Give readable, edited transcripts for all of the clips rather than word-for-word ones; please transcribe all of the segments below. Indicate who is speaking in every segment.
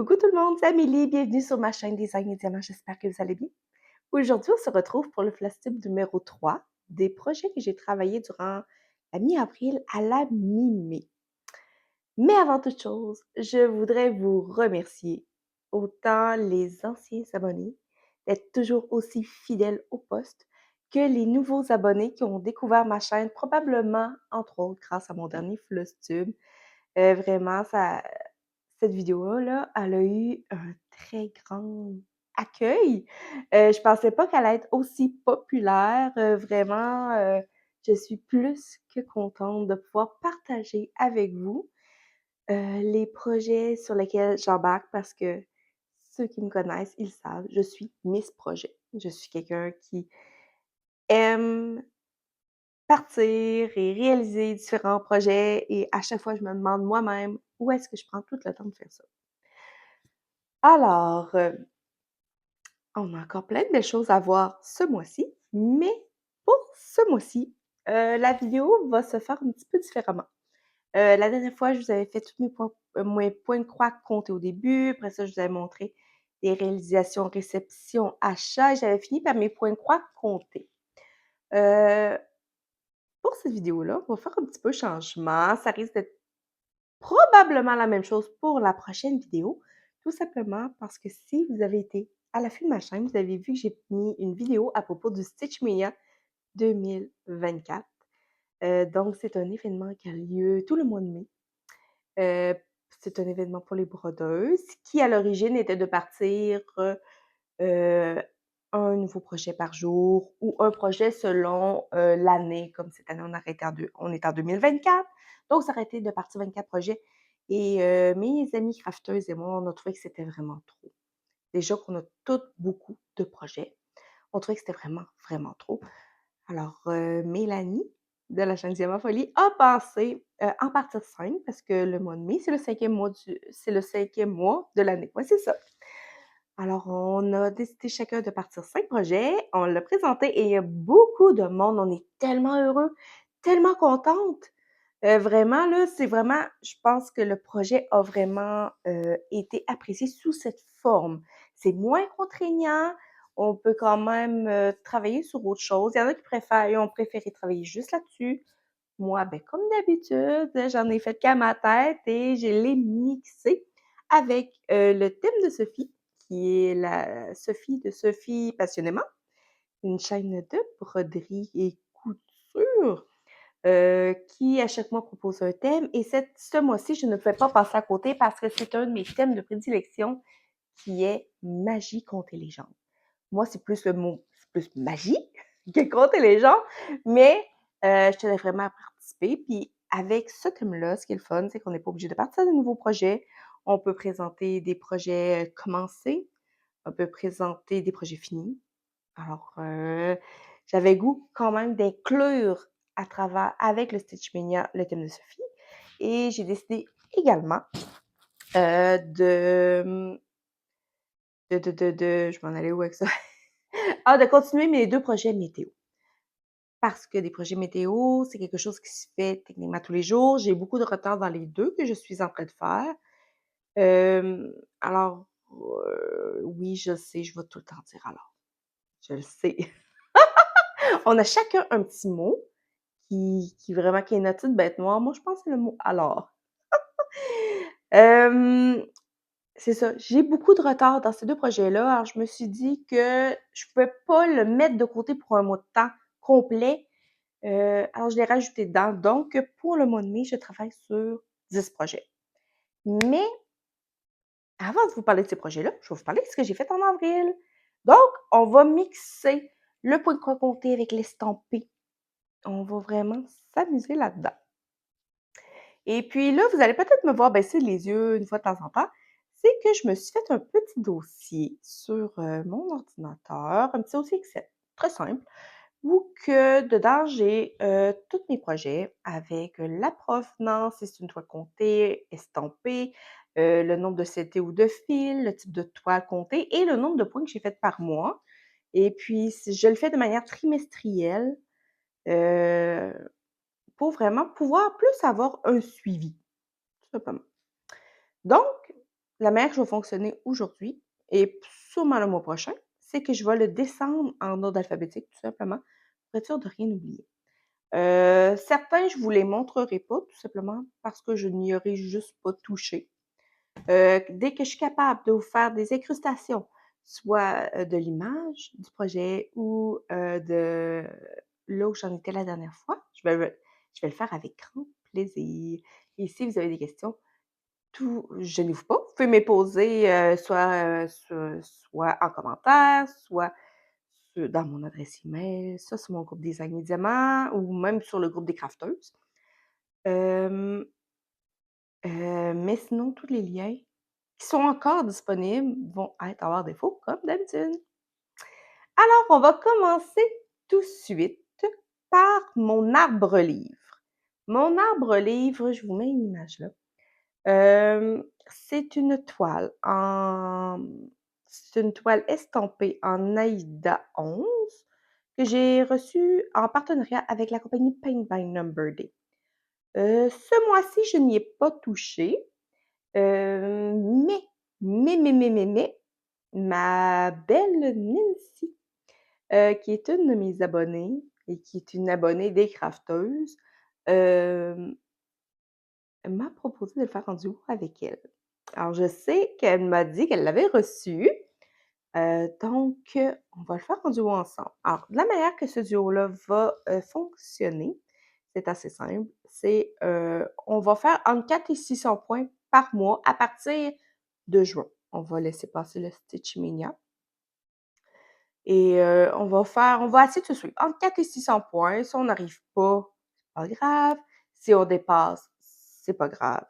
Speaker 1: Coucou tout le monde, c'est Amélie, bienvenue sur ma chaîne Design et Diamant, j'espère que vous allez bien. Aujourd'hui, on se retrouve pour le flash tube numéro 3 des projets que j'ai travaillés durant la mi-avril à la mi-mai. Mais avant toute chose, je voudrais vous remercier, autant les anciens abonnés, d'être toujours aussi fidèles au poste, que les nouveaux abonnés qui ont découvert ma chaîne, probablement, entre autres, grâce à mon dernier flash tube. Vraiment, cette vidéo-là, elle a eu un très grand accueil. Je pensais pas qu'elle allait être aussi populaire. Vraiment, je suis plus que contente de pouvoir partager avec vous, les projets sur lesquels j'embarque parce que ceux qui me connaissent, ils savent, je suis Miss Projet. Je suis quelqu'un qui aime partir et réaliser différents projets et à chaque fois, je me demande moi-même où est-ce que je prends tout le temps de faire ça. Alors, on a encore plein de belles choses à voir ce mois-ci, mais pour ce mois-ci, la vidéo va se faire un petit peu différemment. La dernière fois, je vous avais fait tous mes points de croix comptés au début. Après ça, je vous avais montré des réalisations, réception, achat et j'avais fini par mes points de croix comptés. Pour cette vidéo-là, on va faire un petit peu changement. Ça risque d'être probablement la même chose pour la prochaine vidéo, tout simplement parce que si vous avez été à l'affût de ma chaîne, vous avez vu que j'ai mis une vidéo à propos du Stitch Mania 2024. Donc, c'est un événement qui a lieu tout le mois de mai. C'est un événement pour les brodeuses qui, à l'origine, était de partir un nouveau projet par jour ou un projet selon l'année. Comme cette année, on est en 2024. Donc, ça aurait été de partir 24 projets. Et mes amis crafteuses et moi, on a trouvé que c'était vraiment trop. Déjà qu'on a toutes beaucoup de projets. On trouvait que c'était vraiment, vraiment trop. Alors, Mélanie de la chaîne Diamant Folie a pensé en partir 5 parce que le mois de mai, c'est le cinquième mois de l'année. Ouais, c'est ça. Alors, on a décidé chacun de partir 5 projets. On l'a présenté et il y a beaucoup de monde. On est tellement heureux, tellement contente. Vraiment, là, c'est vraiment, je pense que le projet a vraiment été apprécié sous cette forme. C'est moins contraignant. On peut quand même travailler sur autre chose. Il y en a qui ont préféré travailler juste là-dessus. Moi, ben, comme d'habitude, j'en ai fait qu'à ma tête et je l'ai mixé avec le thème de Sophie, qui est la Sophie de Sophie Passionnément, une chaîne de broderie et couture qui, à chaque mois, propose un thème. Et ce mois-ci, je ne pouvais pas passer à côté parce que c'est un de mes thèmes de prédilection qui est magie, contes et légendes. Moi, c'est plus magie que contes et légendes, mais je tenais vraiment à participer. Puis avec ce thème-là, ce qui est le fun, c'est qu'on n'est pas obligé de partir de nouveaux projets. On peut présenter des projets commencés, on peut présenter des projets finis. Alors, j'avais goût quand même d'inclure à travers, avec le Stitch Mania, le thème de Sophie. Et j'ai décidé également je m'en allais où avec ça? Ah, de continuer mes 2 projets météo. Parce que des projets météo, c'est quelque chose qui se fait techniquement tous les jours. J'ai beaucoup de retard dans les 2 que je suis en train de faire. Alors, oui, je sais, je vais tout le temps dire alors. Je le sais. On a chacun un petit mot qui est notre petite bête noire. Moi, je pense que c'est le mot alors. C'est ça, j'ai beaucoup de retard dans ces 2 projets-là. Alors, je me suis dit que je pouvais pas le mettre de côté pour un mois de temps complet. Alors, je l'ai rajouté dedans. Donc, pour le mois de mai, je travaille sur 10 projets. Mais avant de vous parler de ces projets-là, je vais vous parler de ce que j'ai fait en avril. Donc, on va mixer le point de croix compté avec l'estampé. On va vraiment s'amuser là-dedans. Et puis là, vous allez peut-être me voir baisser les yeux une fois de temps en temps. C'est que je me suis fait un petit dossier sur mon ordinateur, un petit dossier Excel, très simple, où que dedans, j'ai tous mes projets avec la provenance, si c'est une toile comptée, estampée, le nombre de CT ou de fils, le type de toile comptée et le nombre de points que j'ai fait par mois. Et puis, je le fais de manière trimestrielle. Euh, pour vraiment pouvoir plus avoir un suivi, tout simplement. Donc, la manière que je vais fonctionner aujourd'hui et sûrement le mois prochain, c'est que je vais le descendre en ordre alphabétique, tout simplement, pour être sûre de rien oublier. Certains, je vous les montrerai pas, tout simplement parce que je n'y aurai juste pas touché. Dès que je suis capable de vous faire des incrustations, soit, de l'image du projet ou, de là où j'en étais la dernière fois, je vais le faire avec grand plaisir et si vous avez des questions, gênez-vous pas, vous pouvez me les poser, soit en commentaire, soit dans mon adresse email, ça sur mon groupe Design et Diamants ou même sur le groupe des crafteuses. Hem, mais sinon tous les liens qui sont encore disponibles vont être en barre d'infos comme d'habitude. Alors, on va commencer tout de suite par mon arbre-livre. Mon arbre-livre, je vous mets une image là. C'est une toile c'est une toile estampée en Aïda 11 que j'ai reçue en partenariat avec la compagnie Paint by Number Day. Ce mois-ci, je n'y ai pas touché, mais ma belle Nancy, qui est une de mes abonnées et qui est une abonnée des crafteuses, hem, m'a proposé de le faire en duo avec elle. Alors je sais qu'elle m'a dit qu'elle l'avait reçu, donc on va le faire en duo ensemble. Alors de la manière que ce duo-là va, fonctionner, c'est assez simple, on va faire entre 4 et 600 points par mois à partir de juin. On va laisser passer le Stitch Mania et on va essayer de se suivre entre 4 et 600 points. Si on n'arrive pas, c'est pas grave. Si on dépasse, c'est pas grave.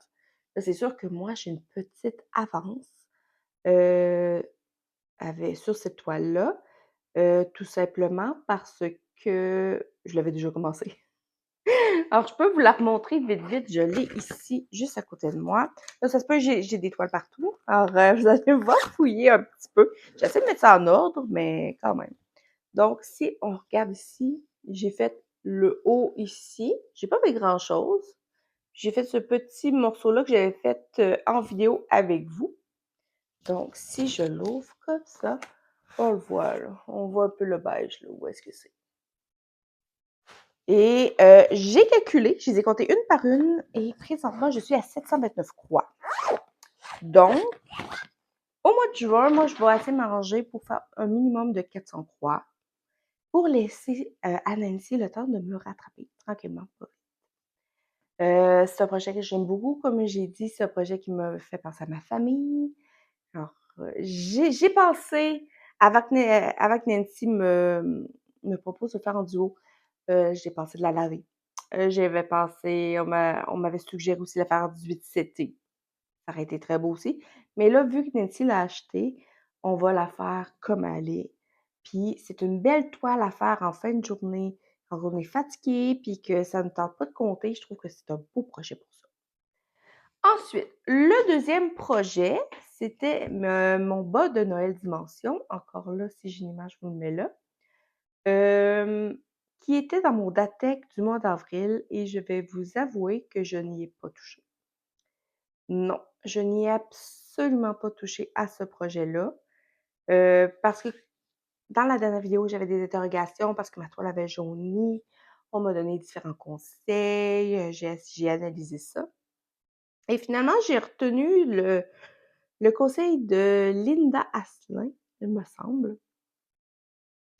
Speaker 1: Là, c'est sûr que moi, j'ai une petite avance, heu, sur cette toile-là, tout simplement parce que je l'avais déjà commencé. Alors, je peux vous la remontrer vite, vite. Je l'ai ici, juste à côté de moi. Là, ça se peut, j'ai des toiles partout. Alors, vous allez voir fouiller un petit peu. J'essaie de mettre ça en ordre, mais quand même. Donc, si on regarde ici, j'ai fait le haut ici. J'ai pas fait grand-chose. J'ai fait ce petit morceau-là que j'avais fait en vidéo avec vous. Donc, si je l'ouvre comme ça, on le voit là. On voit un peu le beige là. Où est-ce que c'est? Et j'ai calculé, je les ai comptées une par une et présentement, je suis à 729 croix. Donc, au mois de juin, moi, je vais essayer de m'arranger pour faire un minimum de 400 croix pour laisser à Nancy le temps de me rattraper tranquillement. C'est un projet que j'aime beaucoup, comme j'ai dit, c'est un projet qui me fait penser à ma famille. Alors, j'ai pensé, avant que Nancy me propose de faire en duo, j'ai pensé de la laver. J'avais pensé, on m'avait suggéré aussi de la faire en 18-7T. Ça aurait été très beau aussi. Mais là, vu que Nancy l'a acheté, on va la faire comme elle est. Puis c'est une belle toile à faire en fin de journée, quand on est fatigué, puis que ça ne tente pas de compter. Je trouve que c'est un beau projet pour ça. Ensuite, le deuxième projet, c'était mon bas de Noël Dimension. Encore là, si j'ai une image, je vous le mets là. Qui était dans mon Datec du mois d'avril et je vais vous avouer que je n'y ai pas touché. Non, je n'y ai absolument pas touché à ce projet-là, parce que dans la dernière vidéo, j'avais des interrogations parce que ma toile avait jauni. On m'a donné différents conseils, j'ai analysé ça et finalement, j'ai retenu le conseil de Linda Asselin, il me semble.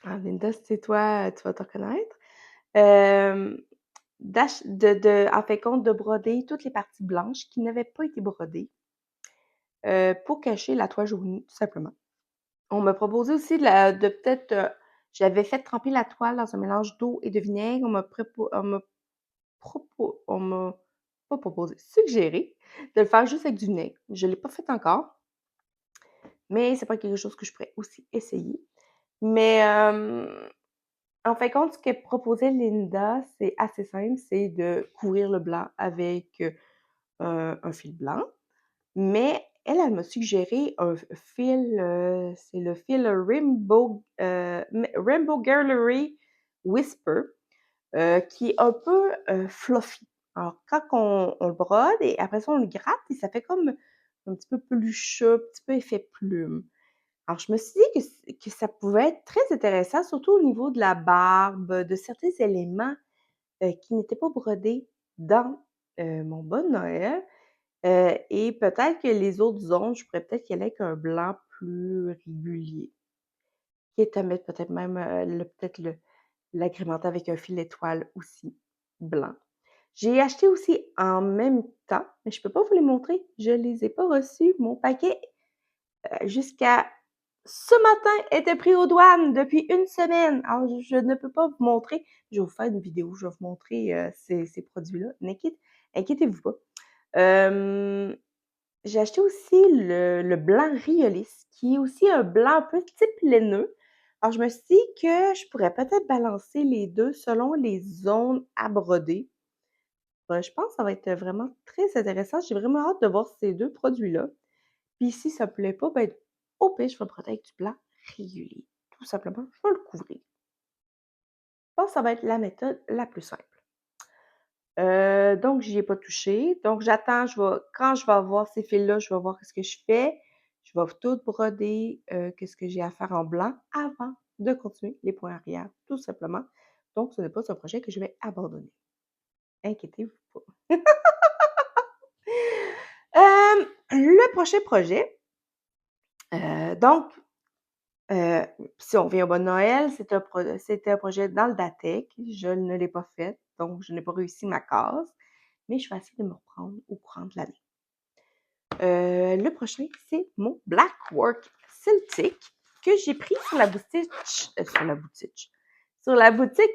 Speaker 1: Ah Linda, si c'est toi, tu vas te reconnaître. Hem, en fait compte, de broder toutes les parties blanches qui n'avaient pas été brodées, pour cacher la toile jaunie, tout simplement. On m'a proposé aussi de peut-être, j'avais fait tremper la toile dans un mélange d'eau et de vinaigre. On m'a pas proposé, suggéré de le faire juste avec du vinaigre. Je l'ai pas fait encore, mais c'est pas quelque chose que je pourrais aussi essayer. Mais, en fin de compte, ce que proposait Linda, c'est assez simple, c'est de couvrir le blanc avec, un fil blanc. Mais elle m'a suggéré un fil, c'est le fil Rainbow Gallery Whisper, qui est un peu, fluffy. Alors quand on le brode et après ça on le gratte et ça fait comme un petit peu pelucheux, un petit peu effet plume. Alors je me suis dit que ça pouvait être très intéressant, surtout au niveau de la barbe, de certains éléments, qui n'étaient pas brodés dans, mon bas de Noël, et peut-être que les autres zones, je pourrais peut-être y aller avec un blanc plus régulier, quitte à mettre peut-être même, le l'agrémenter avec un fil étoile aussi blanc. J'ai acheté aussi en même temps, mais je peux pas vous les montrer, je les ai pas reçus. Mon paquet, jusqu'à ce matin, était pris aux douanes depuis une semaine. Alors je ne peux pas vous montrer. Je vais vous faire une vidéo, je vais vous montrer, ces produits-là. Inquiétez-vous pas. Hem, j'ai acheté aussi le blanc Riolis, qui est aussi un blanc un peu type laineux. Alors je me suis dit que je pourrais peut-être balancer les 2 selon les zones à broder. Je pense que ça va être vraiment très intéressant. J'ai vraiment hâte de voir ces 2 produits-là. Puis si ça me plaît pas, ben, au pire, je vais me broder avec du blanc régulier. Tout simplement, je vais le couvrir. Je pense que ça va être la méthode la plus simple. Donc j'y ai pas touché. Donc j'attends, quand je vais avoir ces fils-là, je vais voir ce que je fais. Je vais tout broder, qu'est-ce que j'ai à faire en blanc avant de continuer les points arrière, tout simplement. Donc ce n'est pas un projet que je vais abandonner. Inquiétez-vous pas. Le prochain projet, donc, heu, si on revient au bon Noël, c'était un projet dans le DATEC. Je ne l'ai pas fait, donc je n'ai pas réussi ma case, mais je vais essayer de me reprendre au courant de l'année. Le prochain, c'est mon Black Work Celtic que j'ai pris sur la boutique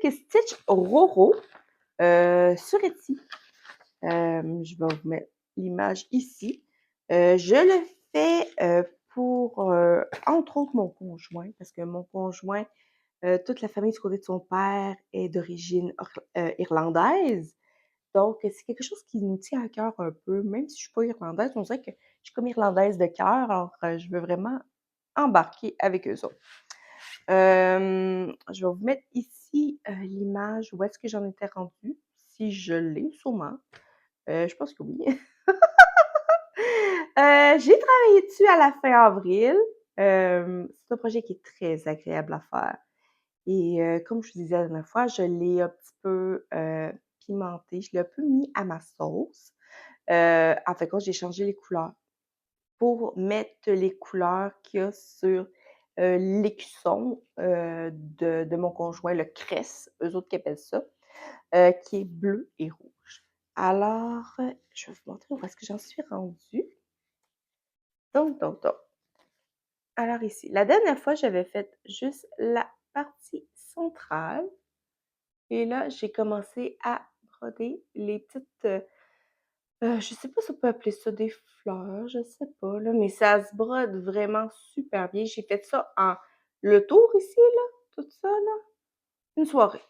Speaker 1: Stitch Roro, sur Etsy. Je vais vous mettre l'image ici. Je le fais, pour, entre autres, mon conjoint, parce que mon conjoint, toute la famille du côté de son père est d'origine irlandaise. Donc, c'est quelque chose qui nous tient à cœur un peu, même si je suis pas irlandaise, on dirait que je suis comme irlandaise de cœur, alors, je veux vraiment embarquer avec eux autres. Je vais vous mettre ici, l'image où est-ce que j'en étais rendue, si je l'ai, sûrement. Je pense que oui. J'ai travaillé dessus à la fin avril. C'est un projet qui est très agréable à faire et comme je vous disais la dernière fois, je l'ai un petit peu, pimenté, je l'ai un peu mis à ma sauce. En fait, quand j'ai changé les couleurs pour mettre les couleurs qu'il y a sur, l'écusson, de mon conjoint, le cress, eux autres qui appellent ça, qui est bleu et rouge. Alors, je vais vous montrer où est-ce que j'en suis rendue. Donc. Alors ici, la dernière fois, j'avais fait juste la partie centrale et là, j'ai commencé à broder les petites, je sais pas si on peut appeler ça des fleurs, je sais pas là, mais ça se brode vraiment super bien. J'ai fait ça en le tour ici là, tout ça là, une soirée,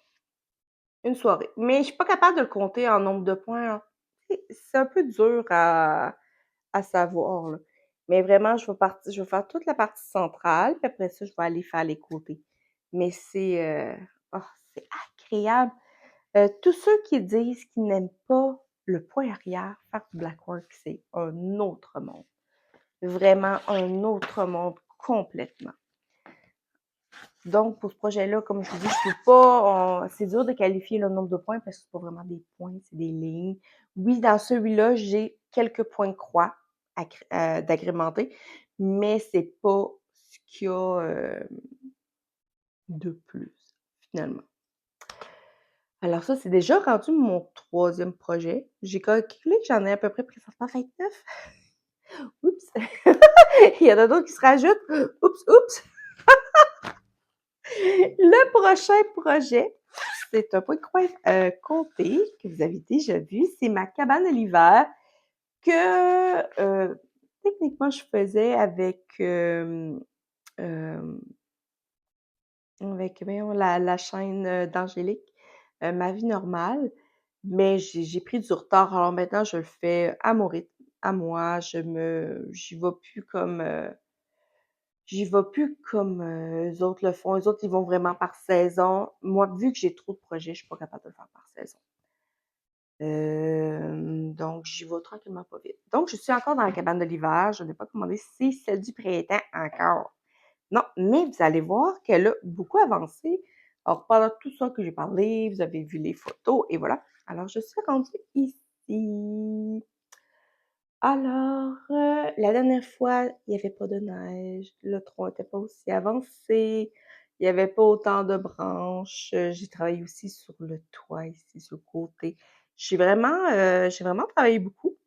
Speaker 1: une soirée. Mais je suis pas capable de le compter en nombre de points, hein. C'est un peu dur à savoir, là. Mais vraiment, je vais faire toute la partie centrale, puis après ça, je vais aller faire les côtés. Mais oh, c'est agréable. Tous ceux qui disent qu'ils n'aiment pas le point arrière, faire du black work, c'est un autre monde. Vraiment un autre monde complètement. Donc, pour ce projet-là, comme je vous dis, je peux pas, c'est dur de qualifier le nombre de points parce que c'est pas vraiment des points, c'est des lignes. Oui, dans celui-là, j'ai quelques points de croix d'agrémenter, mais c'est pas ce qu'il y a de plus, finalement. Alors ça, c'est déjà rendu mon troisième projet. J'ai calculé que j'en ai à peu près présentement 29. Oups! Il y en a d'autres qui se rajoutent. Oups, oups! Le prochain projet, c'est un point de croix compté que vous avez déjà vu. C'est ma cabane de l'hiver que techniquement je faisais avec voyons, la chaîne d'Angélique, Ma vie normale. Mais j'ai pris du retard. Alors maintenant, je le fais à mon rythme, à moi. J'y vais plus comme, eux autres le font. Eux autres, ils vont vraiment par saison. Moi, vu que j'ai trop de projets, je suis pas capable de le faire par saison. Donc j'y vais tranquillement pas vite. Donc je suis encore dans la cabane de l'hiver, je n'ai pas commandé, c'est celle du printemps encore. Non, mais vous allez voir qu'elle a beaucoup avancé. Alors pendant tout ça que j'ai parlé, vous avez vu les photos et voilà. Alors je suis rendue ici. Alors, la dernière fois, il y avait pas de neige, le tronc était pas aussi avancé, il y avait pas autant de branches, j'ai travaillé aussi sur le toit ici, sur le côté. J'ai vraiment travaillé beaucoup.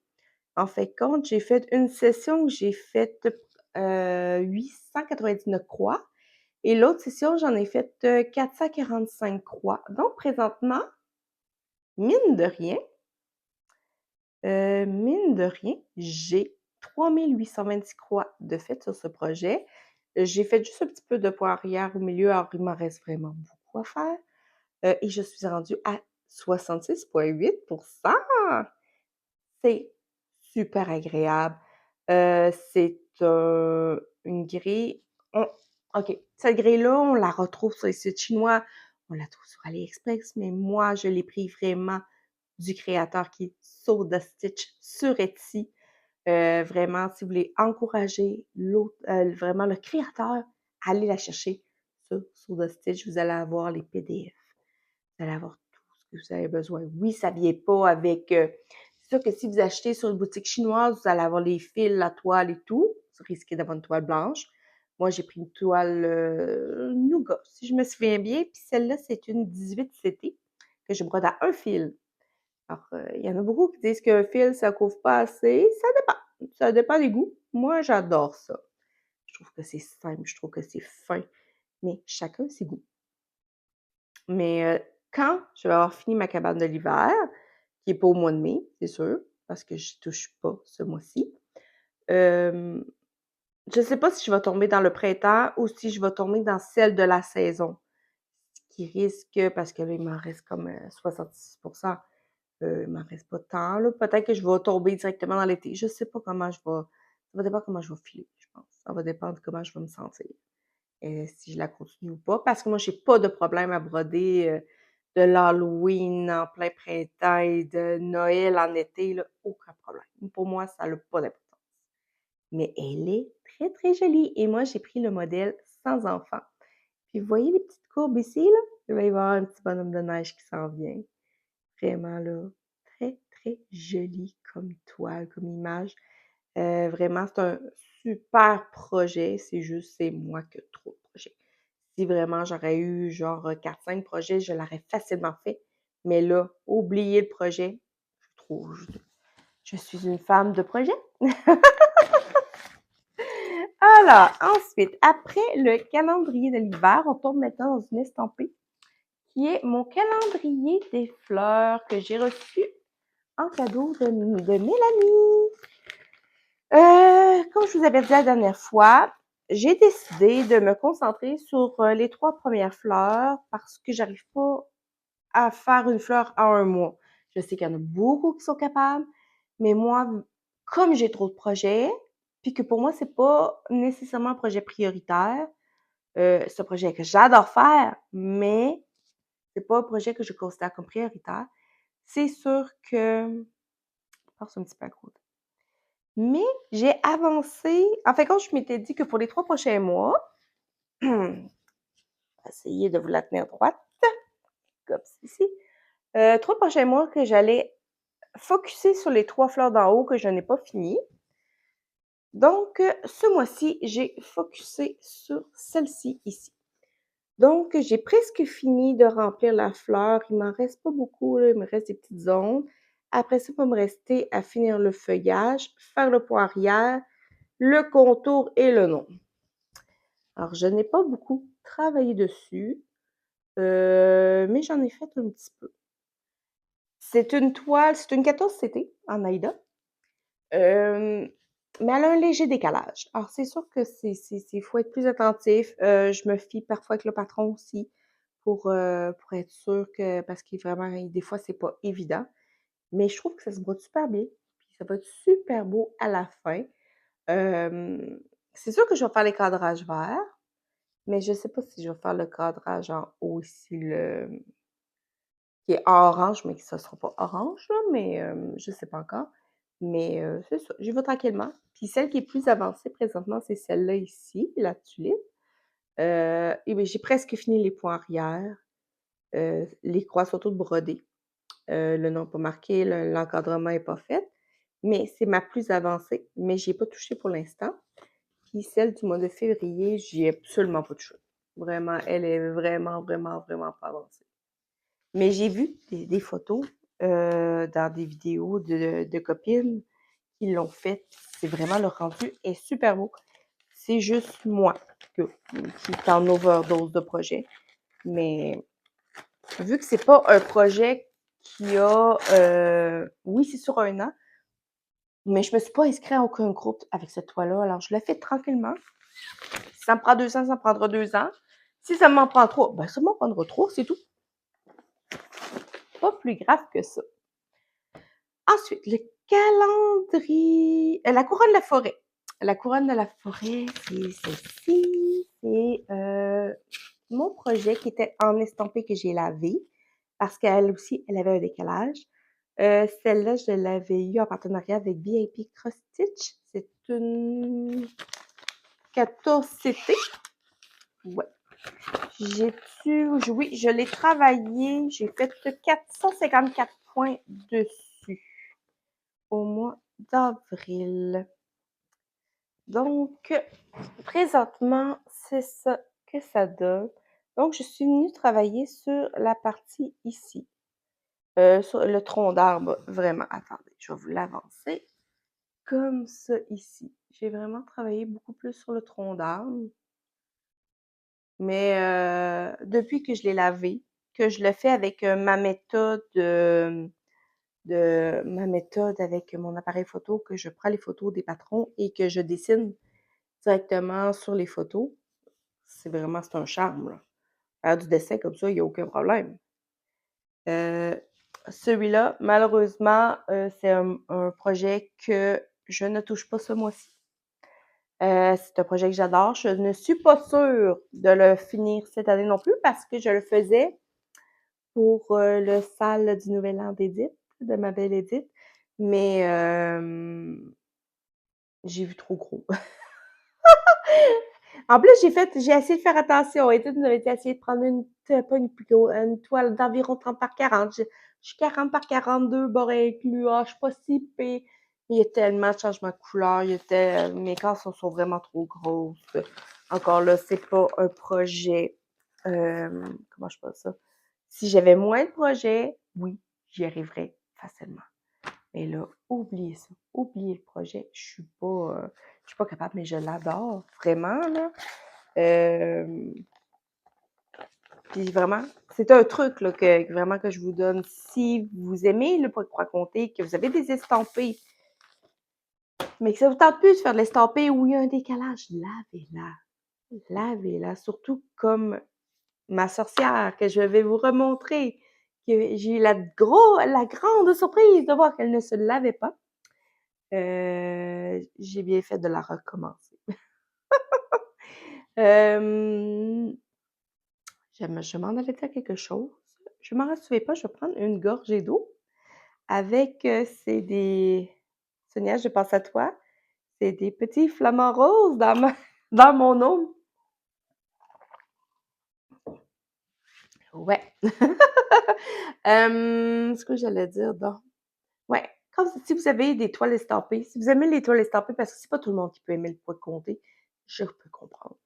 Speaker 1: En fait de compte, j'ai fait une session où j'ai fait, 899 croix et l'autre session, j'en ai fait, 445 croix. Donc présentement, mine de rien j'ai 3826 croix de faites sur ce projet. J'ai fait juste un petit peu de poids arrière au milieu, alors il m'en reste vraiment beaucoup à faire. Et je suis rendue à 66,8%. C'est super agréable. C'est, une grille on OK, cette grille-là, on la retrouve sur les sites chinois, on la trouve sur AliExpress, mais moi, je l'ai pris vraiment du créateur qui est Soda Stitch sur Etsy. Vraiment, si vous voulez encourager l'autre, vraiment le créateur, allez la chercher sur Soda Stitch. Vous allez avoir les PDF. Vous allez avoir tout ce que vous avez besoin. Oui, ça vient pas avec. C'est sûr que si vous achetez sur une boutique chinoise, vous allez avoir les fils, la toile et tout. Vous risquez d'avoir une toile blanche. Moi, j'ai pris une toile Nougat, si je me souviens bien. Puis celle-là, c'est une 18 CT que je brode à un fil. Alors, il y en a beaucoup qui disent qu'un fil, ça couvre pas assez. Ça dépend. Ça dépend des goûts. Moi, j'adore ça. Je trouve que c'est simple, je trouve que c'est fin, mais chacun ses goûts. Mais, quand je vais avoir fini ma cabane de l'hiver, qui est pas au mois de mai, c'est sûr, parce que j'y touche pas ce mois-ci, hem, je sais pas si je vais tomber dans le printemps ou si je vais tomber dans celle de la saison. Ce qui risque parce que là, il m'en reste comme, 66. Il m'en reste pas tant là. Peut-être que je vais tomber directement dans l'été. Je sais pas comment je vais ça va dépendre comment je vais filer, je pense. Ça va dépendre de comment je vais me sentir et si je la continue ou pas. Parce que moi, j'ai pas de problème à broder, de l'Halloween en plein printemps et de Noël en été, là, aucun problème. Pour moi, ça n'a pas d'importance. Mais elle est très, très jolie et moi, j'ai pris le modèle sans enfant. Puis vous voyez les petites courbes ici, là? Il va y avoir un petit bonhomme de neige qui s'en vient. Vraiment là, très, très joli comme toile, comme image. Vraiment, c'est un super projet, c'est juste, c'est moi qui ai trop de projets. Si vraiment j'aurais eu genre, 4-5 projets, je l'aurais facilement fait. Mais là, oubliez le projet, je suis une femme de projet. Alors, ensuite, après le calendrier de l'hiver, on tombe maintenant dans une estampée qui est mon calendrier des fleurs que j'ai reçu en cadeau de Mélanie. Comme je vous avais dit la dernière fois, j'ai décidé de me concentrer sur les 3 premières fleurs parce que j'arrive pas à faire une fleur en un mois. Je sais qu'il y en a beaucoup qui sont capables, mais moi, comme j'ai trop de projets, puis que pour moi, c'est pas nécessairement un projet prioritaire, c'est un projet que j'adore faire, mais c'est pas un projet que je considère comme prioritaire. C'est sûr que je passe un petit peu à côté. Mais j'ai avancé. En fait, quand je m'étais dit que pour les 3 prochains mois, essayer de vous la tenir droite, comme ceci. 3 prochains mois que j'allais focuser sur les 3 fleurs d'en haut que je n'ai pas fini. Donc, ce mois-ci, j'ai focusé sur celle-ci ici. Donc, j'ai presque fini de remplir la fleur. Il m'en reste pas beaucoup, là. Il me reste des petites zones. Après ça, il va me rester à finir le feuillage, faire le point arrière, le contour et le nom. Alors, je n'ai pas beaucoup travaillé dessus, mais j'en ai fait un petit peu. C'est une 14 CT en Aïda, mais elle a un léger décalage. Alors, c'est sûr que faut être plus attentif. Je me fie parfois avec le patron aussi pour être sûr que, parce qu'il vraiment, des fois, c'est pas évident. Mais je trouve que ça se brode super bien. Puis ça va être super beau à la fin. C'est sûr que je vais faire les cadrages verts. Mais je sais pas si je vais faire le cadrage en haut ici, qui est en orange, mais que ça sera pas orange, là, mais je sais pas encore. Mais c'est ça, j'y vais tranquillement. Puis celle qui est plus avancée présentement, c'est celle-là ici, la tulipe. Et bien, j'ai presque fini les points arrière. Les croix sont toutes brodées. Le nom n'est pas marqué, l'encadrement n'est pas fait, mais c'est ma plus avancée, mais j'y ai pas touché pour l'instant. Puis celle du mois de février, j'y ai absolument pas touché. Vraiment, elle est vraiment, vraiment, vraiment pas avancée. Mais j'ai vu des photos dans des vidéos de copines qui l'ont fait. C'est vraiment le rendu est super beau. C'est juste moi qui est en overdose de projet. Mais vu que c'est pas un projet qui a oui, c'est sur un an, mais je me suis pas inscrite à aucun groupe avec cette toile-là. Alors je le fais tranquillement. Si ça me prend 2 ans, ça me prendra 2 ans. Si ça m'en prend 3, ben ça m'en prendra 3, c'est tout. Pas plus grave que ça. Ensuite, le calendrier, la couronne de la forêt. La couronne de la forêt, c'est celle-ci. C'est mon projet qui était en estampé que j'ai lavé parce qu'elle aussi, elle avait un décalage. Celle-là, je l'avais eu en partenariat avec VIP Cross Stitch. C'est une 14 CT. Ouais. Oui, je l'ai travaillé. J'ai fait 454 points dessus au mois d'avril. Donc, présentement, c'est ça que ça donne. Donc, je suis venue travailler sur la partie ici, sur le tronc d'arbre, vraiment. Attendez, je vais vous l'avancer comme ça ici. J'ai vraiment travaillé beaucoup plus sur le tronc d'arbre. Mais depuis que je l'ai lavé, que je le fais avec ma méthode ma méthode avec mon appareil photo, que je prends les photos des patrons et que je dessine directement sur les photos, c'est un charme, là. Faire du dessin comme ça, il y a aucun problème. Celui-là, malheureusement, c'est un projet que je ne touche pas ce mois-ci. C'est un projet que j'adore. Je ne suis pas sûre de le finir cette année non plus parce que je le faisais pour, le salle du nouvel an d'Édith, de ma belle Édith, mais j'ai vu trop gros. En plus, j'ai essayé de faire attention. Étude nous avait dit essayé de prendre pas une toile d'environ 30 par 40. Je suis 40 par 42, bord inclus. Ah, je suis pas si pire. Il y a tellement de changements de couleur. Mes cases sont vraiment trop grosses. Encore là, c'est pas un projet. Comment je pense ça? Si j'avais moins de projets, oui, j'y arriverais facilement. Mais là, oubliez ça. Oubliez le projet. Je suis pas capable, mais je l'adore. Vraiment, là. Puis vraiment, c'est un truc là, vraiment que je vous donne. Si vous aimez le pot de croix compter, que vous avez des estampés, mais que ça vous tente plus de faire de l'estampé où il y a un décalage, lavez-la. Lavez-la. Surtout comme ma sorcière que je vais vous remontrer. Que j'ai eu la grande surprise de voir qu'elle ne se lavait pas. J'ai bien fait de la recommencer. Je m'en allais dire quelque chose. Je m'en souviens pas, je vais prendre une gorgée d'eau avec, Sonia, je pense à toi, c'est des petits flamants roses dans mon eau. Ouais. Ce que j'allais dire donc? Ouais, si vous avez des toiles estampées, si vous aimez les toiles estampées, parce que c'est pas tout le monde qui peut aimer le poids de comté, je peux comprendre.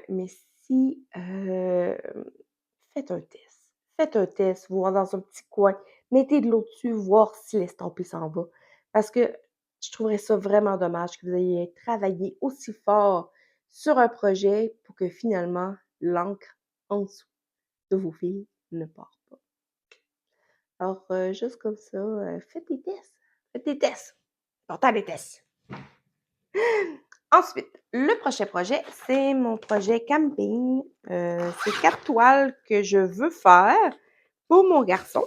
Speaker 1: Mais si, faites un test. Faites un test, voir dans un petit coin, mettez de l'eau dessus, voir si l'estampé s'en va. Parce que je trouverais ça vraiment dommage que vous ayez travaillé aussi fort sur un projet pour que finalement l'encre en dessous de vos fils ne part pas. Alors, juste comme ça, faites des tests. Faites des tests. Important les tests. Ensuite, le prochain projet, c'est mon projet camping. C'est 4 toiles que je veux faire pour mon garçon,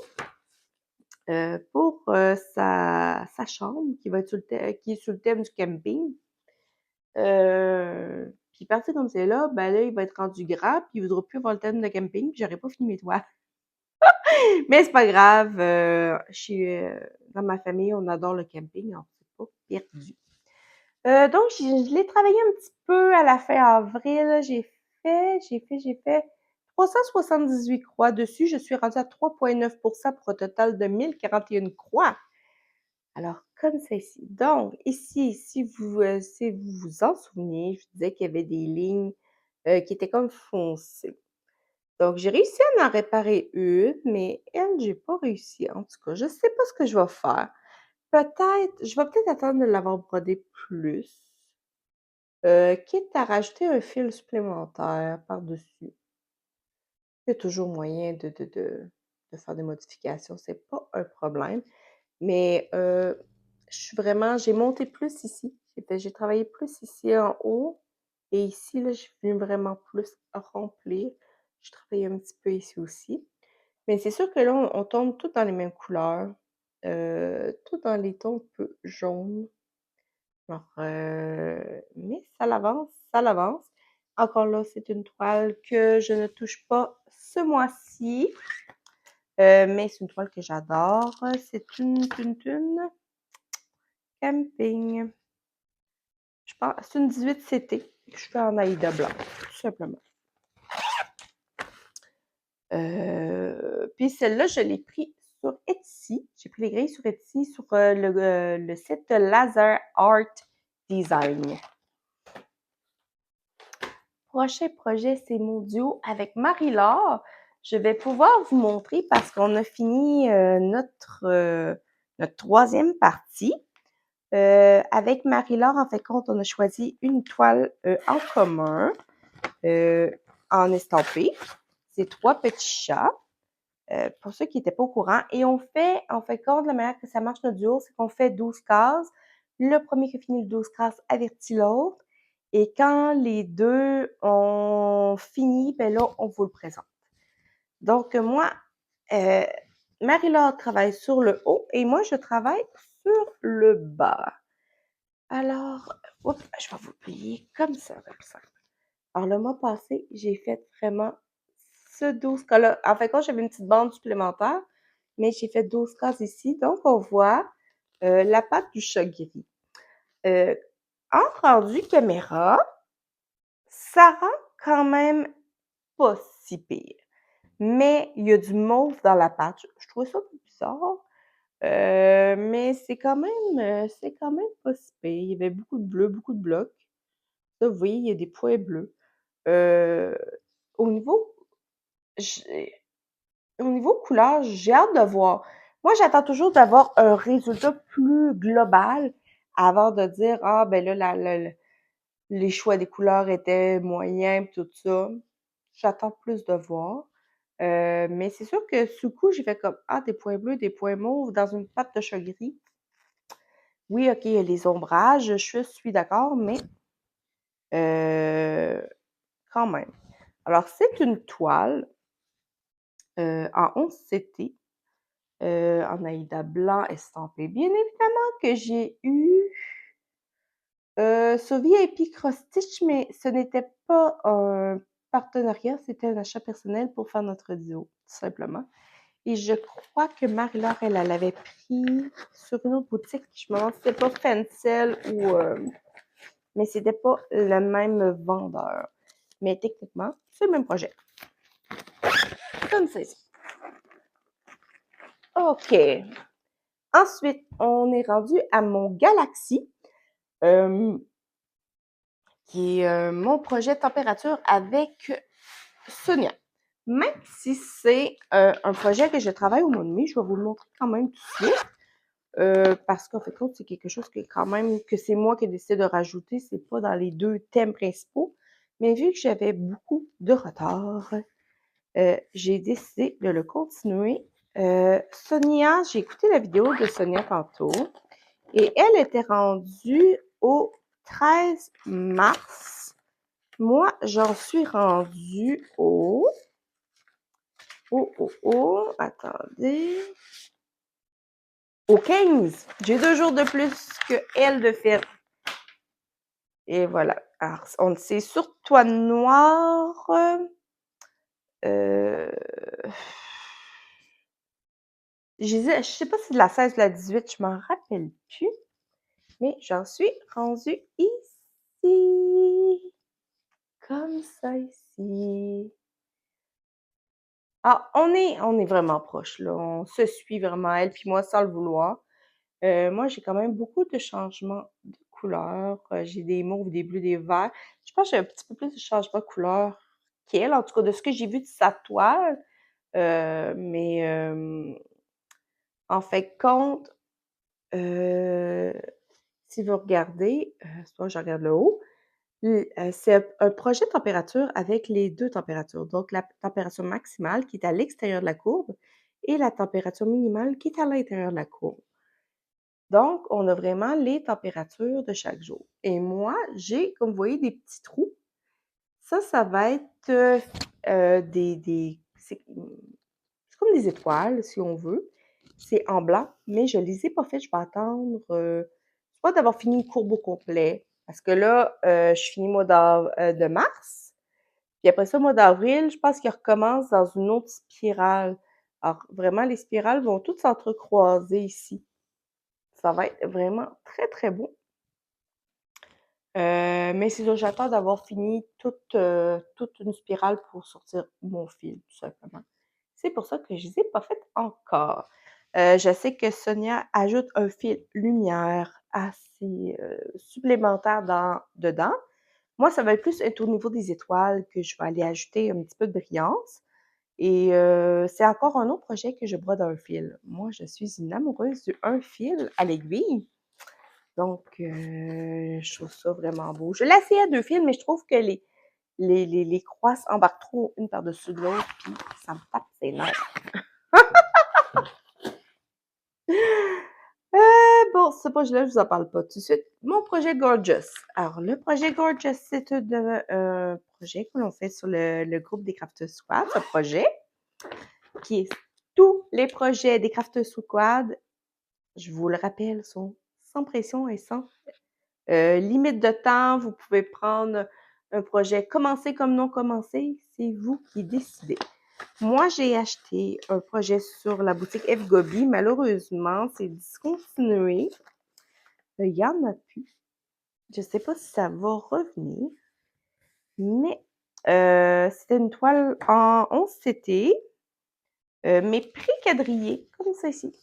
Speaker 1: pour sa chambre qui est sur le thème du camping. Puis parti comme c'est là, ben là, il va être rendu grand, puis il voudra plus avoir le thème de camping, puis j'aurai pas fini mes toiles. Mais c'est pas grave, dans ma famille, on adore le camping, on s'est pas perdu. Donc je l'ai travaillé un petit peu à la fin avril. J'ai fait 378 croix dessus. Je suis rendue à 3,9 pour un total de 1041 croix. Alors, comme ceci. Donc, ici, si vous vous en souvenez, je disais qu'il y avait des lignes qui étaient comme foncées. Donc, j'ai réussi à en réparer une, mais elle, j'ai pas réussi. En tout cas, je sais pas ce que je vais faire. Je vais peut-être attendre de l'avoir brodé plus, quitte à rajouter un fil supplémentaire par-dessus. Il y a toujours moyen de faire des modifications, c'est pas un problème. Mais j'ai monté plus ici. J'ai travaillé plus ici en haut. Et ici, là, je suis venue vraiment plus remplir. Je travaille un petit peu ici aussi. Mais c'est sûr que là, on tombe tout dans les mêmes couleurs. Tout dans les tons un peu jaunes. Alors, mais ça l'avance, ça l'avance. Encore là, c'est une toile que je ne touche pas ce mois-ci. Mais c'est une toile que j'adore. C'est une camping. Je pense c'est une 18 CT que je fais en Aïda blanc, tout simplement. Puis celle-là, je l'ai pris sur Etsy. J'ai pris les grilles sur Etsy sur le site Laser Art Design. Prochain projet, c'est mon duo avec Marie-Laure. Je vais pouvoir vous montrer parce qu'on a fini notre troisième partie. Avec Marie-Laure, en fait, compte, on a choisi une toile en commun, en estampé. C'est 3 petits chats, pour ceux qui n'étaient pas au courant. Et en fait compte, la manière que ça marche notre duo, c'est qu'on fait 12 cases. Le premier qui finit les 12 cases avertit l'autre. Et quand les deux ont fini, ben là, on vous le présente. Donc, moi, Marie-Laure travaille sur le haut et moi, je travaille sur le bas. Alors, je vais vous plier comme ça, comme ça. Alors, le mois passé, j'ai fait vraiment ce 12 cas-là. En fait, quand j'avais une petite bande supplémentaire, mais j'ai fait 12 cases ici. Donc, on voit la patte du chat gris. En rendu caméra, ça rend quand même pas si pire. Mais il y a du mauve dans la patte. Je trouvais ça un peu bizarre. Mais c'est quand même pas si pire. Il y avait beaucoup de bleu, beaucoup de blocs. Là, vous voyez, il y a des points bleus. Euh, au niveau, j'ai- au niveau couleur, j'ai hâte de voir. Moi, j'attends toujours d'avoir un résultat plus global avant de dire, ah, ben là, les choix des couleurs étaient moyens, pis tout ça. J'attends plus de voir. Mais c'est sûr que sous coup, j'ai fait comme, ah, des points bleus, des points mauves dans une pâte de chat gris. Oui, ok, il y a les ombrages, je suis d'accord, mais euh, quand même. Alors, c'est une toile en 11 CT, en Aïda blanc estampé. Bien évidemment que j'ai eu sur VIP Cross Stitch, mais ce n'était pas un partenariat, c'était un achat personnel pour faire notre duo, tout simplement. Et je crois que Marie-Laure, elle l'avait pris sur une autre boutique. Je me demande si c'était pas Fencel ou... mais c'était pas le même vendeur. Mais techniquement, c'est le même projet. Comme ça. OK. Ensuite, on est rendu à mon Galaxy, qui est mon projet température avec Sonia. Même si c'est un projet que je travaille au mois de mai, je vais vous le montrer quand même tout de suite. Parce qu'en fait, c'est quelque chose que quand même, que c'est moi qui ai décidé de rajouter, c'est pas dans les 2 thèmes principaux. Mais vu que j'avais beaucoup de retard, j'ai décidé de le continuer. Sonia, j'ai écouté la vidéo de Sonia tantôt et elle était rendue au 13 mars. Moi, j'en suis rendue attendez, au 15. J'ai 2 jours de plus que elle de fête. Et voilà. Alors, c'est sur toile noire. Je sais pas si c'est de la 16 ou la 18, je m'en rappelle plus, mais j'en suis rendue ici. Comme ça ici. Ah, on est vraiment proches, là. On se suit vraiment, elle puis moi, sans le vouloir. Moi, j'ai quand même beaucoup de changements de couleurs. J'ai des mauves, des bleus, des verts. Je pense que j'ai un petit peu plus de changement de couleur qu'elle, en tout cas de ce que j'ai vu de sa toile. Mais en fait de compte, euh, si vous regardez, soit je regarde le haut, c'est un projet de température avec les deux températures. Donc, la température maximale qui est à l'extérieur de la courbe et la température minimale qui est à l'intérieur de la courbe. Donc, on a vraiment les températures de chaque jour. Et moi, j'ai, comme vous voyez, des petits trous. Ça va être c'est comme des étoiles, si on veut. C'est en blanc, mais je ne les ai pas faites. Je vais attendre soit d'avoir fini une courbe au complet, parce que là, je finis mois de mars. Puis après ça, mois d'avril, je pense qu'il recommence dans une autre spirale. Alors, vraiment, les spirales vont toutes s'entrecroiser ici. Ça va être vraiment très, très beau. Mais c'est ça, j'attends d'avoir fini toute une spirale pour sortir mon fil, tout simplement. C'est pour ça que je ne les ai pas faites encore. Je sais que Sonia ajoute un fil lumière assez supplémentaire dedans. Moi, ça va plus être au niveau des étoiles que je vais aller ajouter un petit peu de brillance. Et c'est encore un autre projet que je brode un fil. Moi, je suis une amoureuse du un fil à l'aiguille. Donc, je trouve ça vraiment beau. Je l'ai essayé à 2 fils, mais je trouve que les croix s'embarquent trop une par-dessus de l'autre, puis ça me tape ses nerfs. Bon, ce projet-là, je vous en parle pas tout de suite. Mon projet Gorgeous. Alors, le projet Gorgeous, c'est un projet que l'on fait sur le groupe des Crafters Squad. Ce projet, qui est tous les projets des Crafters Squad, je vous le rappelle, sont sans pression et sans limite de temps. Vous pouvez prendre un projet commencé comme non commencé. C'est vous qui décidez. Moi, j'ai acheté un projet sur la boutique F Gobi. Malheureusement, c'est discontinué. Il y en a plus. Je ne sais pas si ça va revenir. Mais c'était une toile en 11 CT, mais pré-quadrillé, comme ça ici.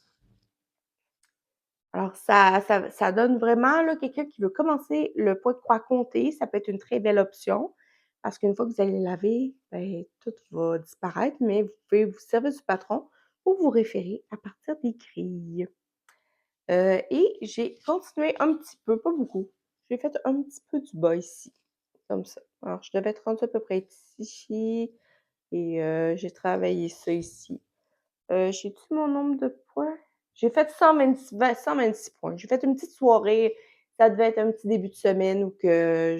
Speaker 1: Alors, ça donne vraiment là, quelqu'un qui veut commencer le poids de croix compté. Ça peut être une très belle option parce qu'une fois que vous allez laver, ben, tout va disparaître, mais vous pouvez vous servir du patron pour vous référer à partir des grilles. Et j'ai continué un petit peu, pas beaucoup. J'ai fait un petit peu du bas ici, comme ça. Alors, je devais être rendue à peu près ici et j'ai travaillé ça ici. J'ai-tu mon nombre de points? J'ai fait 126 points. J'ai fait une petite soirée. Ça devait être un petit début de semaine où que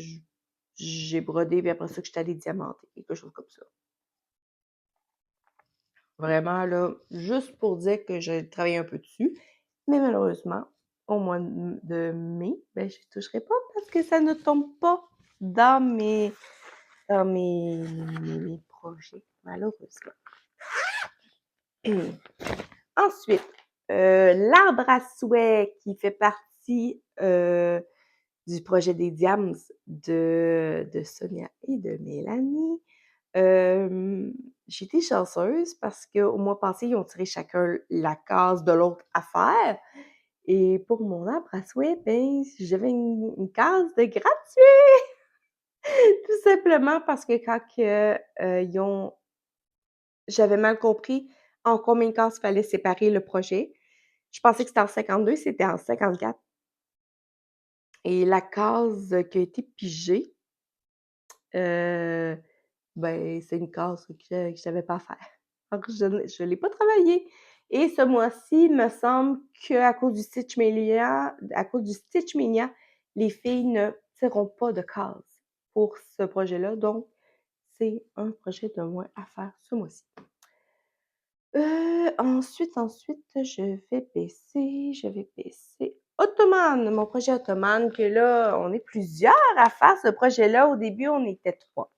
Speaker 1: j'ai brodé, puis après ça, que j'étais allée diamanter, quelque chose comme ça. Vraiment, là, juste pour dire que j'ai travaillé un peu dessus. Mais malheureusement, au mois de mai, ben, je ne toucherai pas parce que ça ne tombe pas dans mes projets, malheureusement. Et ensuite, l'arbre à souhait qui fait partie du projet des Diams de Sonia et de Mélanie. J'ai été chanceuse parce qu'au mois passé, ils ont tiré chacun la case de l'autre affaire. Et pour mon arbre à souhait, ben, j'avais une case de gratuit! Tout simplement parce que quand ils ont j'avais mal compris en combien de cases il fallait séparer le projet. Je pensais que c'était en 52, c'était en 54. Et la case qui a été pigée, ben, c'est une case que je savais pas faire. Donc je ne l'ai pas travaillé. Et ce mois-ci, il me semble qu'à cause du Stitch Mania, les filles ne tireront pas de cases pour ce projet-là. Donc, c'est un projet de moins à faire ce mois-ci. Ensuite, je vais baisser Ottomane, mon projet Ottomane, que là, on est plusieurs à faire ce projet-là. Au début, on était 3.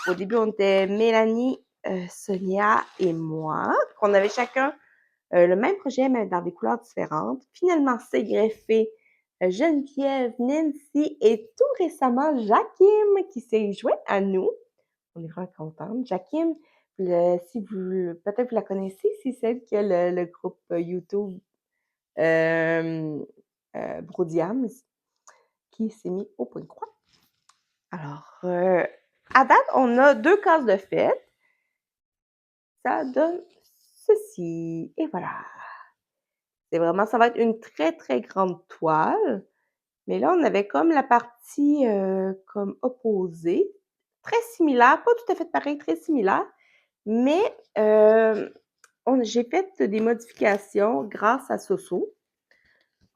Speaker 1: Au début, on était Mélanie, Sonia et moi, qu'on avait chacun Le même projet, mais dans des couleurs différentes. Finalement, s'est greffé Geneviève, Nancy et tout récemment Jakim qui s'est joint à nous. On est vraiment contente. Jakim, si vous peut-être vous la connaissez, c'est celle qui a le groupe YouTube Brodiams qui s'est mis au point de croix. Alors, à date, on a 2 cases de fête. Ça donne ceci. Et voilà. C'est vraiment, ça va être une très, très grande toile. Mais là, on avait comme la partie comme opposée, très similaire, pas tout à fait pareil, très similaire. Mais j'ai fait des modifications grâce à Soso.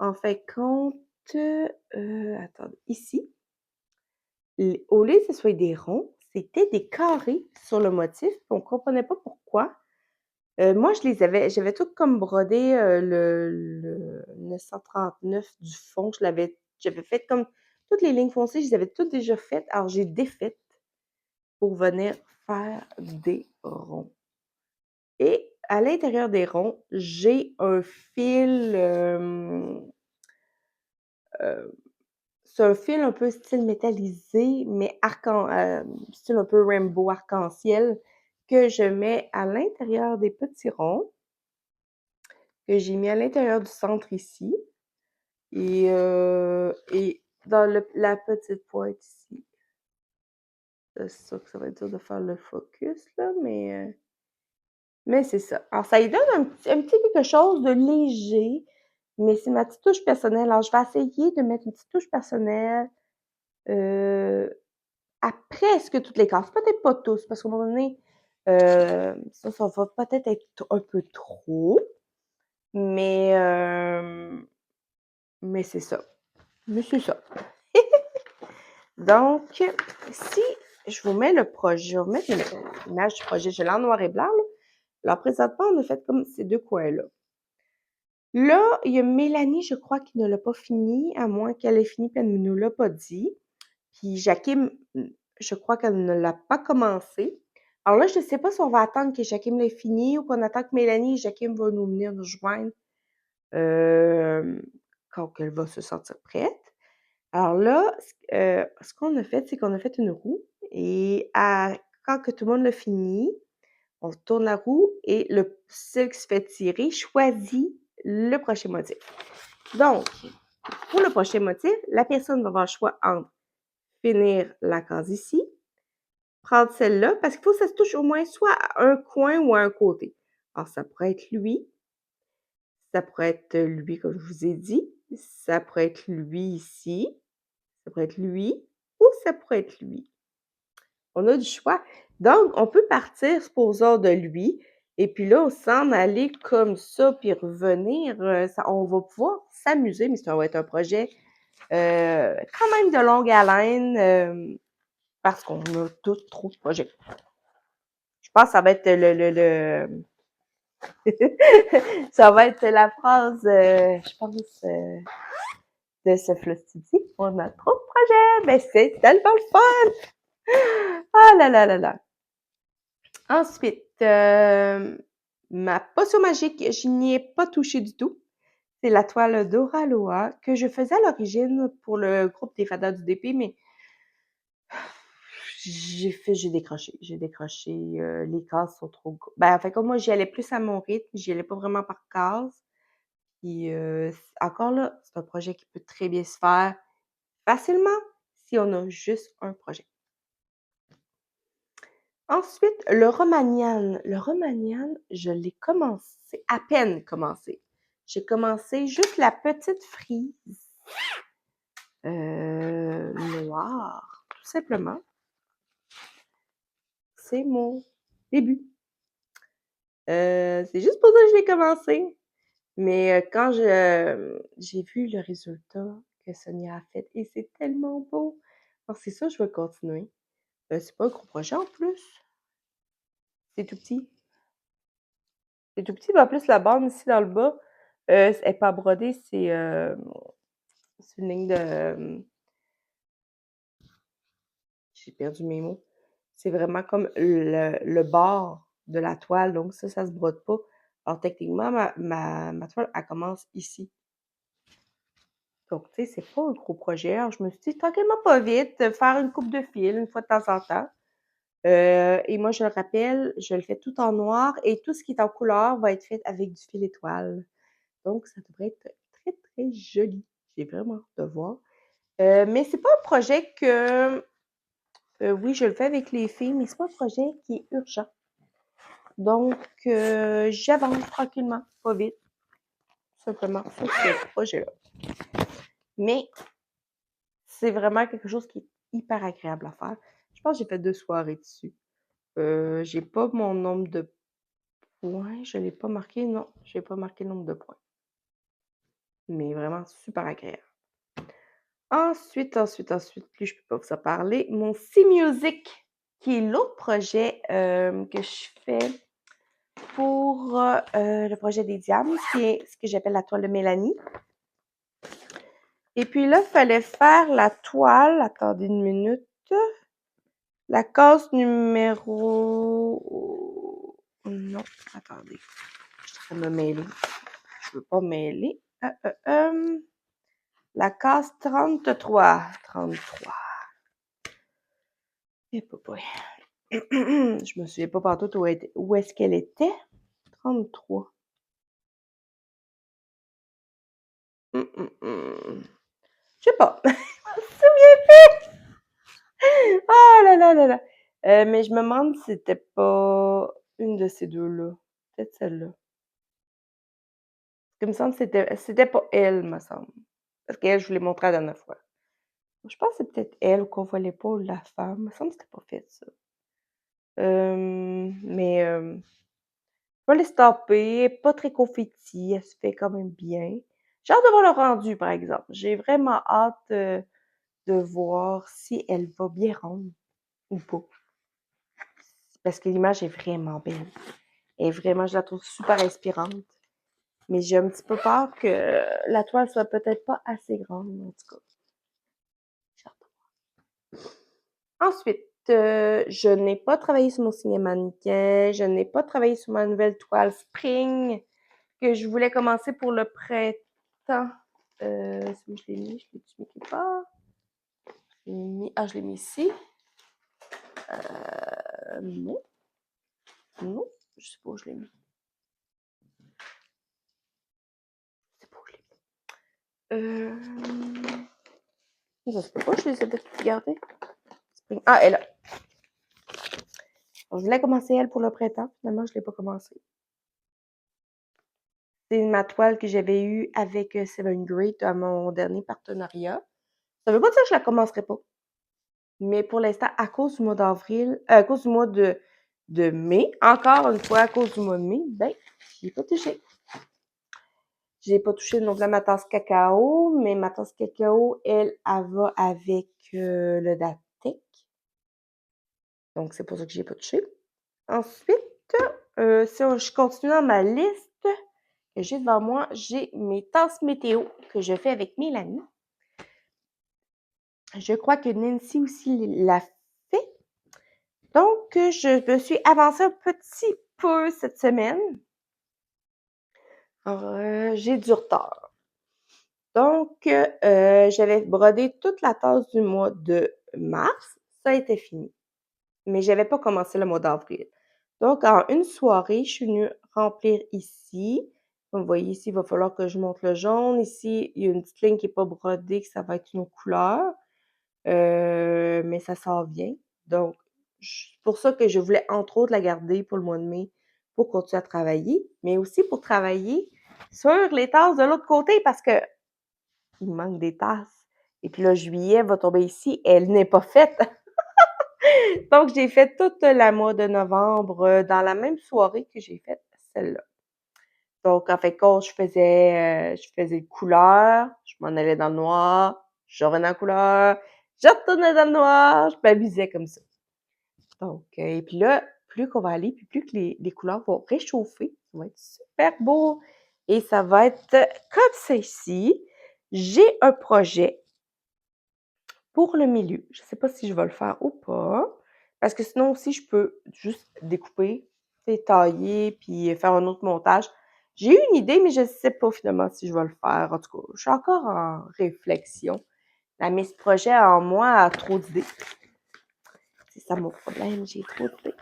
Speaker 1: En fait, compte, attendez, ici, au lieu que ce soit des ronds, c'était des carrés sur le motif. On ne comprenait pas pourquoi. Moi, j'avais tout comme brodé le 939 du fond. J'avais fait comme toutes les lignes foncées, je les avais toutes déjà faites. Alors, j'ai défaites pour venir faire des ronds. Et à l'intérieur des ronds, j'ai un fil, c'est un fil un peu style métallisé, mais style un peu rainbow arc-en-ciel que je mets à l'intérieur des petits ronds, que j'ai mis à l'intérieur du centre ici et dans la petite pointe ici. C'est sûr que ça va être dur de faire le focus là, mais c'est ça. Alors ça lui donne un petit quelque chose de léger, mais c'est ma petite touche personnelle. Alors je vais essayer de mettre une petite touche personnelle, à presque toutes les cases. Peut-être pas tous, parce qu'à un moment donné, ça va peut-être être un peu trop, mais c'est ça. Mais c'est ça. Donc, si je vous mets le projet, je vais vous mettre l'image du projet, je l'ai en noir et blanc, là. Alors, présentement, on a fait comme ces 2 coins-là. Là, il y a Mélanie, je crois, qui ne l'a pas fini, à moins qu'elle ait fini et elle ne nous l'a pas dit. Puis Jakim, je crois qu'elle ne l'a pas commencé. Alors là, je ne sais pas si on va attendre que Jakim l'ait fini ou qu'on attend que Mélanie et Jakim vont venir nous rejoindre quand elle va se sentir prête. Alors là, ce qu'on a fait, c'est qu'on a fait une roue et quand que tout le monde l'a fini, on tourne la roue et celui qui se fait tirer choisit le prochain motif. Donc, pour le prochain motif, la personne va avoir le choix entre finir la case ici, prendre celle-là, parce qu'il faut que ça se touche au moins soit à un coin ou à un côté. Alors, ça pourrait être lui, ça pourrait être lui, comme je vous ai dit, ça pourrait être lui ici, ça pourrait être lui ou ça pourrait être lui. On a du choix. Donc, on peut partir, supposons, de lui, et puis là, s'en aller comme ça, puis revenir, on va pouvoir s'amuser, mais ça va être un projet quand même de longue haleine, parce qu'on a tous trop de projets. Je pense que ça va être ça va être la phrase, je pense, de ce Flostidi. On a trop de projets, mais c'est tellement le fun! Ah là là là là! Ensuite, ma potion magique, je n'y ai pas touché du tout. C'est la toile d'Oraloa que je faisais à l'origine pour le groupe des Fadas du DP, mais j'ai décroché. J'ai décroché. Les cases sont trop. Ben, en fait, comme moi, j'y allais plus à mon rythme, j'y allais pas vraiment par case. Puis, encore là, c'est un projet qui peut très bien se faire facilement si on a juste un projet. Ensuite, le Romagnan. Le Romagnan, je l'ai commencé, à peine commencé. J'ai commencé juste la petite frise noire, tout simplement. C'est mon début. C'est juste pour ça que je l'ai commencé. Mais quand j'ai vu le résultat que Sonia a fait, et c'est tellement beau. Alors, c'est ça, je vais continuer. C'est pas un gros projet en plus. C'est tout petit. C'est tout petit, mais en plus, la bande ici dans le bas, elle n'est pas brodée, c'est une ligne de. J'ai perdu mes mots. C'est vraiment comme le bord de la toile, donc ça se brode pas. Alors, techniquement, ma toile, elle commence ici. Donc, tu sais, c'est pas un gros projet. Alors, je me suis dit, tranquillement, pas vite, faire une coupe de fil une fois de temps en temps. Et moi, je le rappelle, je le fais tout en noir et tout ce qui est en couleur va être fait avec du fil étoile. Donc, ça devrait être très, très joli. J'ai vraiment hâte de voir. Mais c'est pas un projet que, oui, je le fais avec les filles, mais c'est pas un projet qui est urgent. Donc, j'avance tranquillement, pas vite, tout simplement, sur ce projet-là. Mais c'est vraiment quelque chose qui est hyper agréable à faire. Je pense que j'ai fait 2 soirées dessus. J'ai pas mon nombre de points, je l'ai pas marqué, non, j'ai pas marqué le nombre de points. Mais vraiment super agréable. Ensuite, plus je peux pas vous en parler, mon C-Music, qui est l'autre projet que je fais pour le projet des diamants, qui est ce que j'appelle la toile de Mélanie. Et puis là, il fallait faire la toile, attendez une minute, la case numéro... Non, attendez, je suis en train de me mêler. Je veux pas me mêler. La case 33. 33. Et pas. Je me souviens pas partout où est-ce qu'elle était. 33. Je sais pas. Je me souviens plus. Ah là là là là. Mais je me demande si c'était pas une de ces deux-là. Peut-être celle-là. Il me semble que c'était pas elle, me semble. Parce qu'elle, je vous l'ai montré la dernière fois. Je pense que c'est peut-être elle qu'on voit l'épaule de la femme. Il me semble que c'était pas fait, ça. Mais pas les stopper, pas très confetti, elle se fait quand même bien. J'ai hâte de voir le rendu, par exemple. J'ai vraiment hâte de voir si elle va bien rendre ou pas. Parce que l'image est vraiment belle. Et vraiment, je la trouve super inspirante. Mais j'ai un petit peu peur que la toile soit peut-être pas assez grande, en tout cas. J'ai hâte de voir. Ensuite, je n'ai pas travaillé sur mon signe mannequin. Je n'ai pas travaillé sur ma nouvelle toile Spring que je voulais commencer pour le printemps. C'est où je l'ai mis? Je l'ai-tu mis quelque part? Je l'ai mis ici. Non. Non. Je sais pas où je l'ai mis. Je sais pas où je l'ai mis. Je sais pas, je les ai peut-être gardées. Ah, elle est là. Je voulais commencer elle pour le printemps. Finalement, je l'ai pas commencé. C'est ma toile que j'avais eue avec Seven Great à mon dernier partenariat. Ça veut pas dire que je la commencerai pas. Mais pour l'instant, à cause du mois d'avril, à cause du mois de mai, encore une fois, à cause du mois de mai, ben, j'y ai pas touché. J'ai pas touché non plus à ma tasse cacao, mais ma tasse cacao, elle va avec le Datec. Donc, c'est pour ça que j'y ai pas touché. Ensuite, si je continue dans ma liste que j'ai devant moi, j'ai mes tasses météo que je fais avec Mélanie. Je crois que Nancy aussi l'a fait. Donc, je me suis avancée un petit peu cette semaine. Alors, j'ai du retard. Donc, j'avais brodé toute la tasse du mois de mars. Ça a été fini. Mais j'avais pas commencé le mois d'avril. Donc, en une soirée, je suis venue remplir ici. Comme vous voyez ici, il va falloir que je monte le jaune. Ici, il y a une petite ligne qui n'est pas brodée, que ça va être une autre couleur. Mais ça s'en vient. Donc, c'est pour ça que je voulais entre autres la garder pour le mois de mai pour continuer à travailler, mais aussi pour travailler sur les tasses de l'autre côté parce que il manque des tasses. Et puis là, juillet va tomber ici, elle n'est pas faite. Donc, j'ai fait toute la mois de novembre dans la même soirée que j'ai faite celle-là. Donc, en fait, quand je faisais une couleur, je m'en allais dans le noir, je revenais en couleur, je retournais dans le noir, je m'amusais comme ça. Donc, et puis là, plus qu'on va aller, puis plus que les couleurs vont réchauffer, ça va être super beau. Et ça va être comme ça ici. J'ai un projet pour le milieu. Je ne sais pas si je vais le faire ou pas. Parce que sinon aussi, je peux juste découper tailler puis faire un autre montage. J'ai eu une idée, mais je sais pas finalement si je vais le faire. En tout cas, je suis encore en réflexion. La Miss Projet en moi a trop d'idées. C'est ça mon problème, j'ai trop d'idées.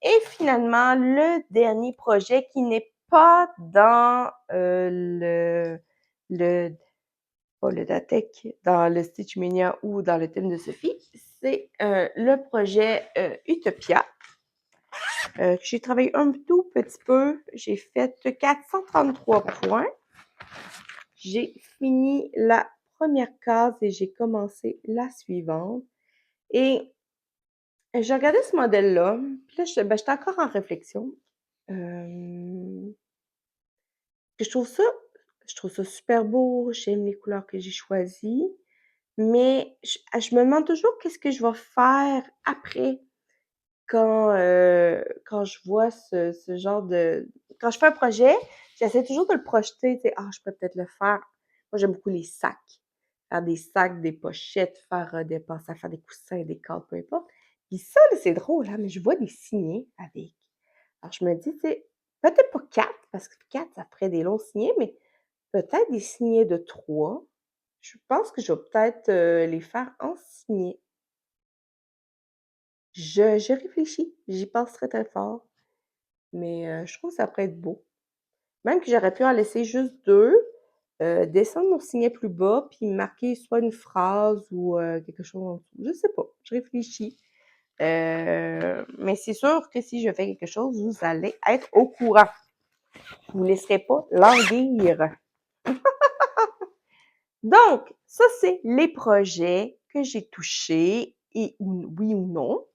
Speaker 1: Et finalement, le dernier projet qui n'est pas dans le pas le Datec, dans le Stitch Mania ou dans le thème de Sophie, c'est le projet Utopia. J'ai travaillé un tout petit peu. J'ai fait 433 points. J'ai fini la première case et j'ai commencé la suivante. Et j'ai regardé ce modèle-là. Puis là, j'étais encore en réflexion. Je trouve ça, je trouve ça super beau. J'aime les couleurs que j'ai choisies. Mais je me demande toujours qu'est-ce que je vais faire après quand je vois ce genre de... Quand je fais un projet, j'essaie toujours de le projeter, tu sais, ah, je peux peut-être le faire. Moi, j'aime beaucoup les sacs. Faire des sacs, des pochettes, penser à faire des coussins, des cadres, peu importe. Puis ça, là, c'est drôle, hein, mais je vois des signets avec. Alors, je me dis, tu sais, peut-être pas 4, parce que 4, ça ferait des longs signets, mais peut-être des signets de 3. Je pense que je vais peut-être les faire en signets. Je réfléchis, j'y pense très, très fort, mais je trouve que ça pourrait être beau. Même que j'aurais pu en laisser juste 2, descendre mon signet plus bas, puis marquer soit une phrase ou quelque chose en dessous. Je sais pas, je réfléchis. Mais c'est sûr que si je fais quelque chose, vous allez être au courant. Vous ne laisserez pas languir. Donc, ça, c'est les projets que j'ai touchés, et oui ou non,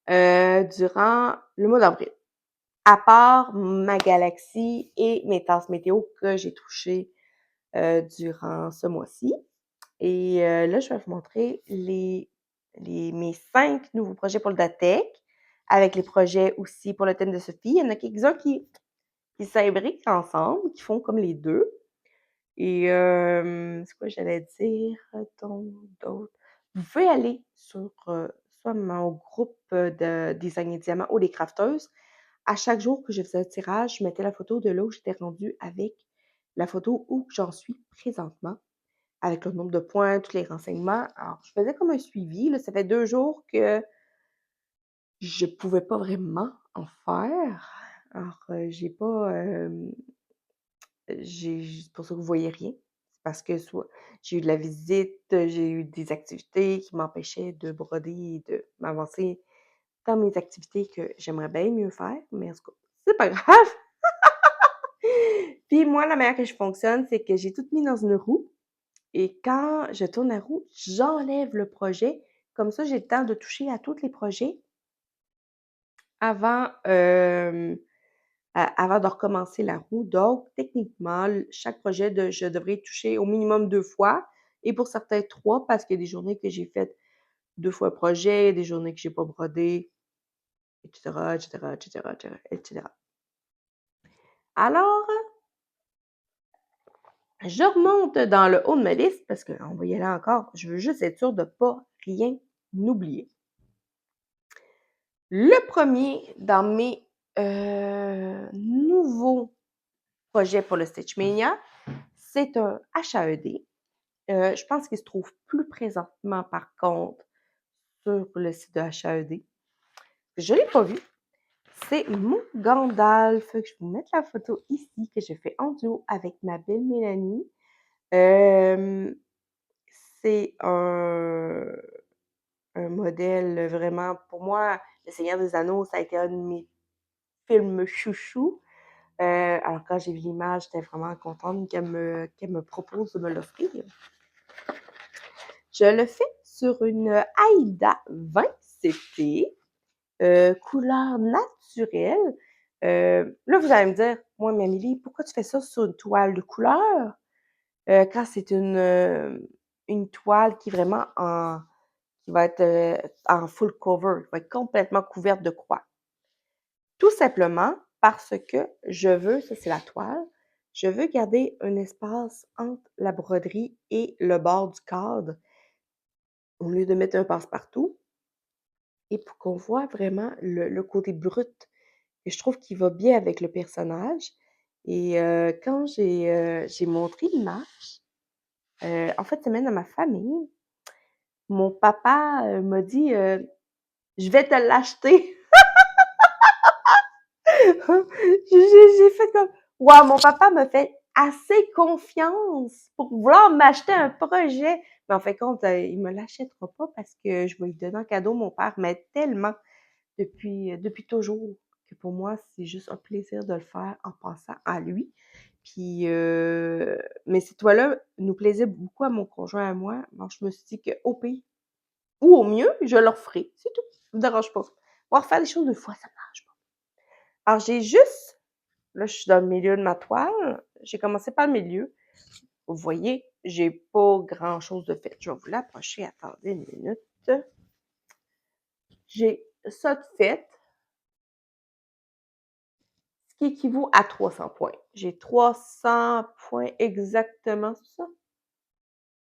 Speaker 1: durant le mois d'avril. À part ma galaxie et mes tasses météo que j'ai touchées durant ce mois-ci. Et là, je vais vous montrer mes 5 nouveaux projets pour le DATEC, avec les projets aussi pour le thème de Sophie. Il y en a quelques-uns qui s'imbriquent ensemble, qui font comme les deux. Et c'est quoi j'allais dire d'autre? Vous pouvez aller sur soit mon groupe de Design et Diamant ou les crafteuses. À chaque jour que je faisais un tirage, je mettais la photo de là où j'étais rendue avec la photo où j'en suis présentement, avec le nombre de points, tous les renseignements. Alors, je faisais comme un suivi. Là, ça fait 2 jours que je pouvais pas vraiment en faire. Alors, j'ai pas, c'est pour ça que vous voyez rien. C'est parce que soit j'ai eu de la visite, j'ai eu des activités qui m'empêchaient de broder et de m'avancer dans mes activités que j'aimerais bien mieux faire, mais en tout cas, c'est pas grave. Puis moi, la manière que je fonctionne, c'est que j'ai tout mis dans une roue et quand je tourne la roue, j'enlève le projet. Comme ça, j'ai le temps de toucher à tous les projets avant, avant de recommencer la roue. Donc, techniquement, chaque projet, je devrais y toucher au minimum 2 fois et pour certains 3 parce qu'il y a des journées que j'ai faites 2 fois le projet, des journées que j'ai pas brodé, et cetera, et cetera, et cetera, et cetera, et cetera. Alors, je remonte dans le haut de ma liste parce qu'on va y aller encore. Je veux juste être sûre de ne pas rien oublier. Le premier dans mes nouveaux projets pour le Stitch Mania, c'est un HAED. Je pense qu'il se trouve plus présentement, par contre, sur le site de HAED. Je ne l'ai pas vu. C'est mon Gandalf. Je vais vous mettre la photo ici que j'ai fait en duo avec ma belle Mélanie. C'est un modèle vraiment, pour moi, Le Seigneur des Anneaux, ça a été un de mes films chouchous. Alors quand j'ai vu l'image, j'étais vraiment contente qu'elle me propose de me l'offrir. Je le fais sur une Aïda 20 CT, couleur naturelle. Là, vous allez me dire, moi, Amélie, pourquoi tu fais ça sur une toile de couleur? Quand c'est une toile qui est vraiment qui va être en full cover, qui va être complètement couverte de croix. Tout simplement parce que je veux, ça c'est la toile, je veux garder un espace entre la broderie et le bord du cadre. Au lieu de mettre un passe-partout, et pour qu'on voit vraiment le côté brut que je trouve qui va bien avec le personnage. Et quand j'ai montré l'image, en fait, c'est même à ma famille, mon papa m'a dit je vais te l'acheter. J'ai fait comme waouh, mon papa me fait assez confiance pour vouloir m'acheter un projet. Mais en fait, compte, il me l'achètera pas parce que je vais lui donner en cadeau. Mon père m'aide tellement depuis toujours que pour moi, c'est juste un plaisir de le faire en pensant à lui. Puis, mais ces toiles-là nous plaisaient beaucoup à mon conjoint et à moi. Alors, je me suis dit qu'au pire ou au mieux, je leur ferai. C'est tout. Ça me dérange pas. On va refaire les choses 2 fois, ça marche pas. Alors, j'ai juste, là, je suis dans le milieu de ma toile. J'ai commencé par le milieu. Vous voyez, j'ai pas grand-chose de fait. Je vais vous l'approcher. Attendez une minute. J'ai ça de fait, ce qui équivaut à 300 points. J'ai 300 points exactement, c'est ça?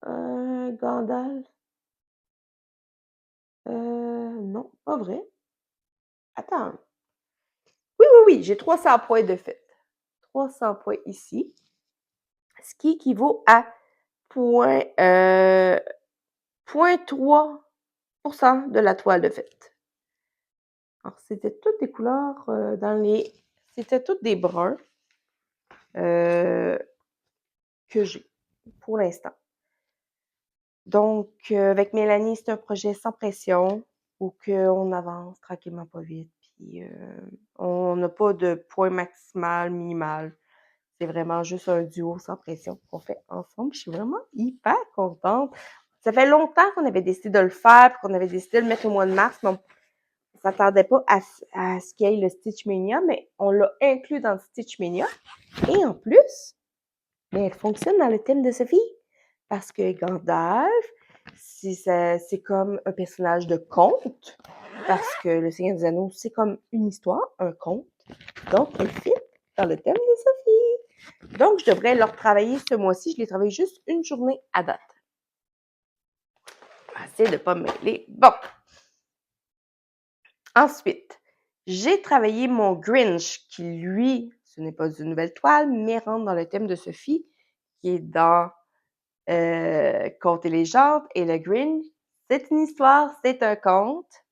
Speaker 1: Gandalf. Non, pas vrai. Attends. Oui, oui, oui, j'ai 300 points de fait. 300 points ici, ce qui équivaut à point, 0,3% de la toile de fait. Alors, c'était toutes des couleurs c'était toutes des bruns que j'ai pour l'instant. Donc, avec Mélanie, c'est un projet sans pression où qu'on avance tranquillement, pas vite. Puis, on n'a pas de point maximal, minimal. C'est vraiment juste un duo sans pression qu'on fait ensemble. Je suis vraiment hyper contente. Ça fait longtemps qu'on avait décidé de le faire, puis qu'on avait décidé de le mettre au mois de mars, mais on ne s'attendait pas à ce qu'il y ait le Stitch Mania, mais on l'a inclus dans le Stitch Mania. Et en plus, mais elle fonctionne dans le thème de Sophie. Parce que Gandalf, c'est comme un personnage de conte. Parce que le Seigneur des Anneaux, c'est comme une histoire, un conte. Donc, elle fit dans le thème de Sophie. Donc, je devrais leur travailler ce mois-ci. Je l'ai travaillé juste une journée à date. Assez de ne pas me mêler. Bon. Ensuite, j'ai travaillé mon Grinch, qui lui, ce n'est pas une nouvelle toile, mais rentre dans le thème de Sophie, qui est dans Contes et légendes. Et le Grinch, c'est une histoire, c'est un conte.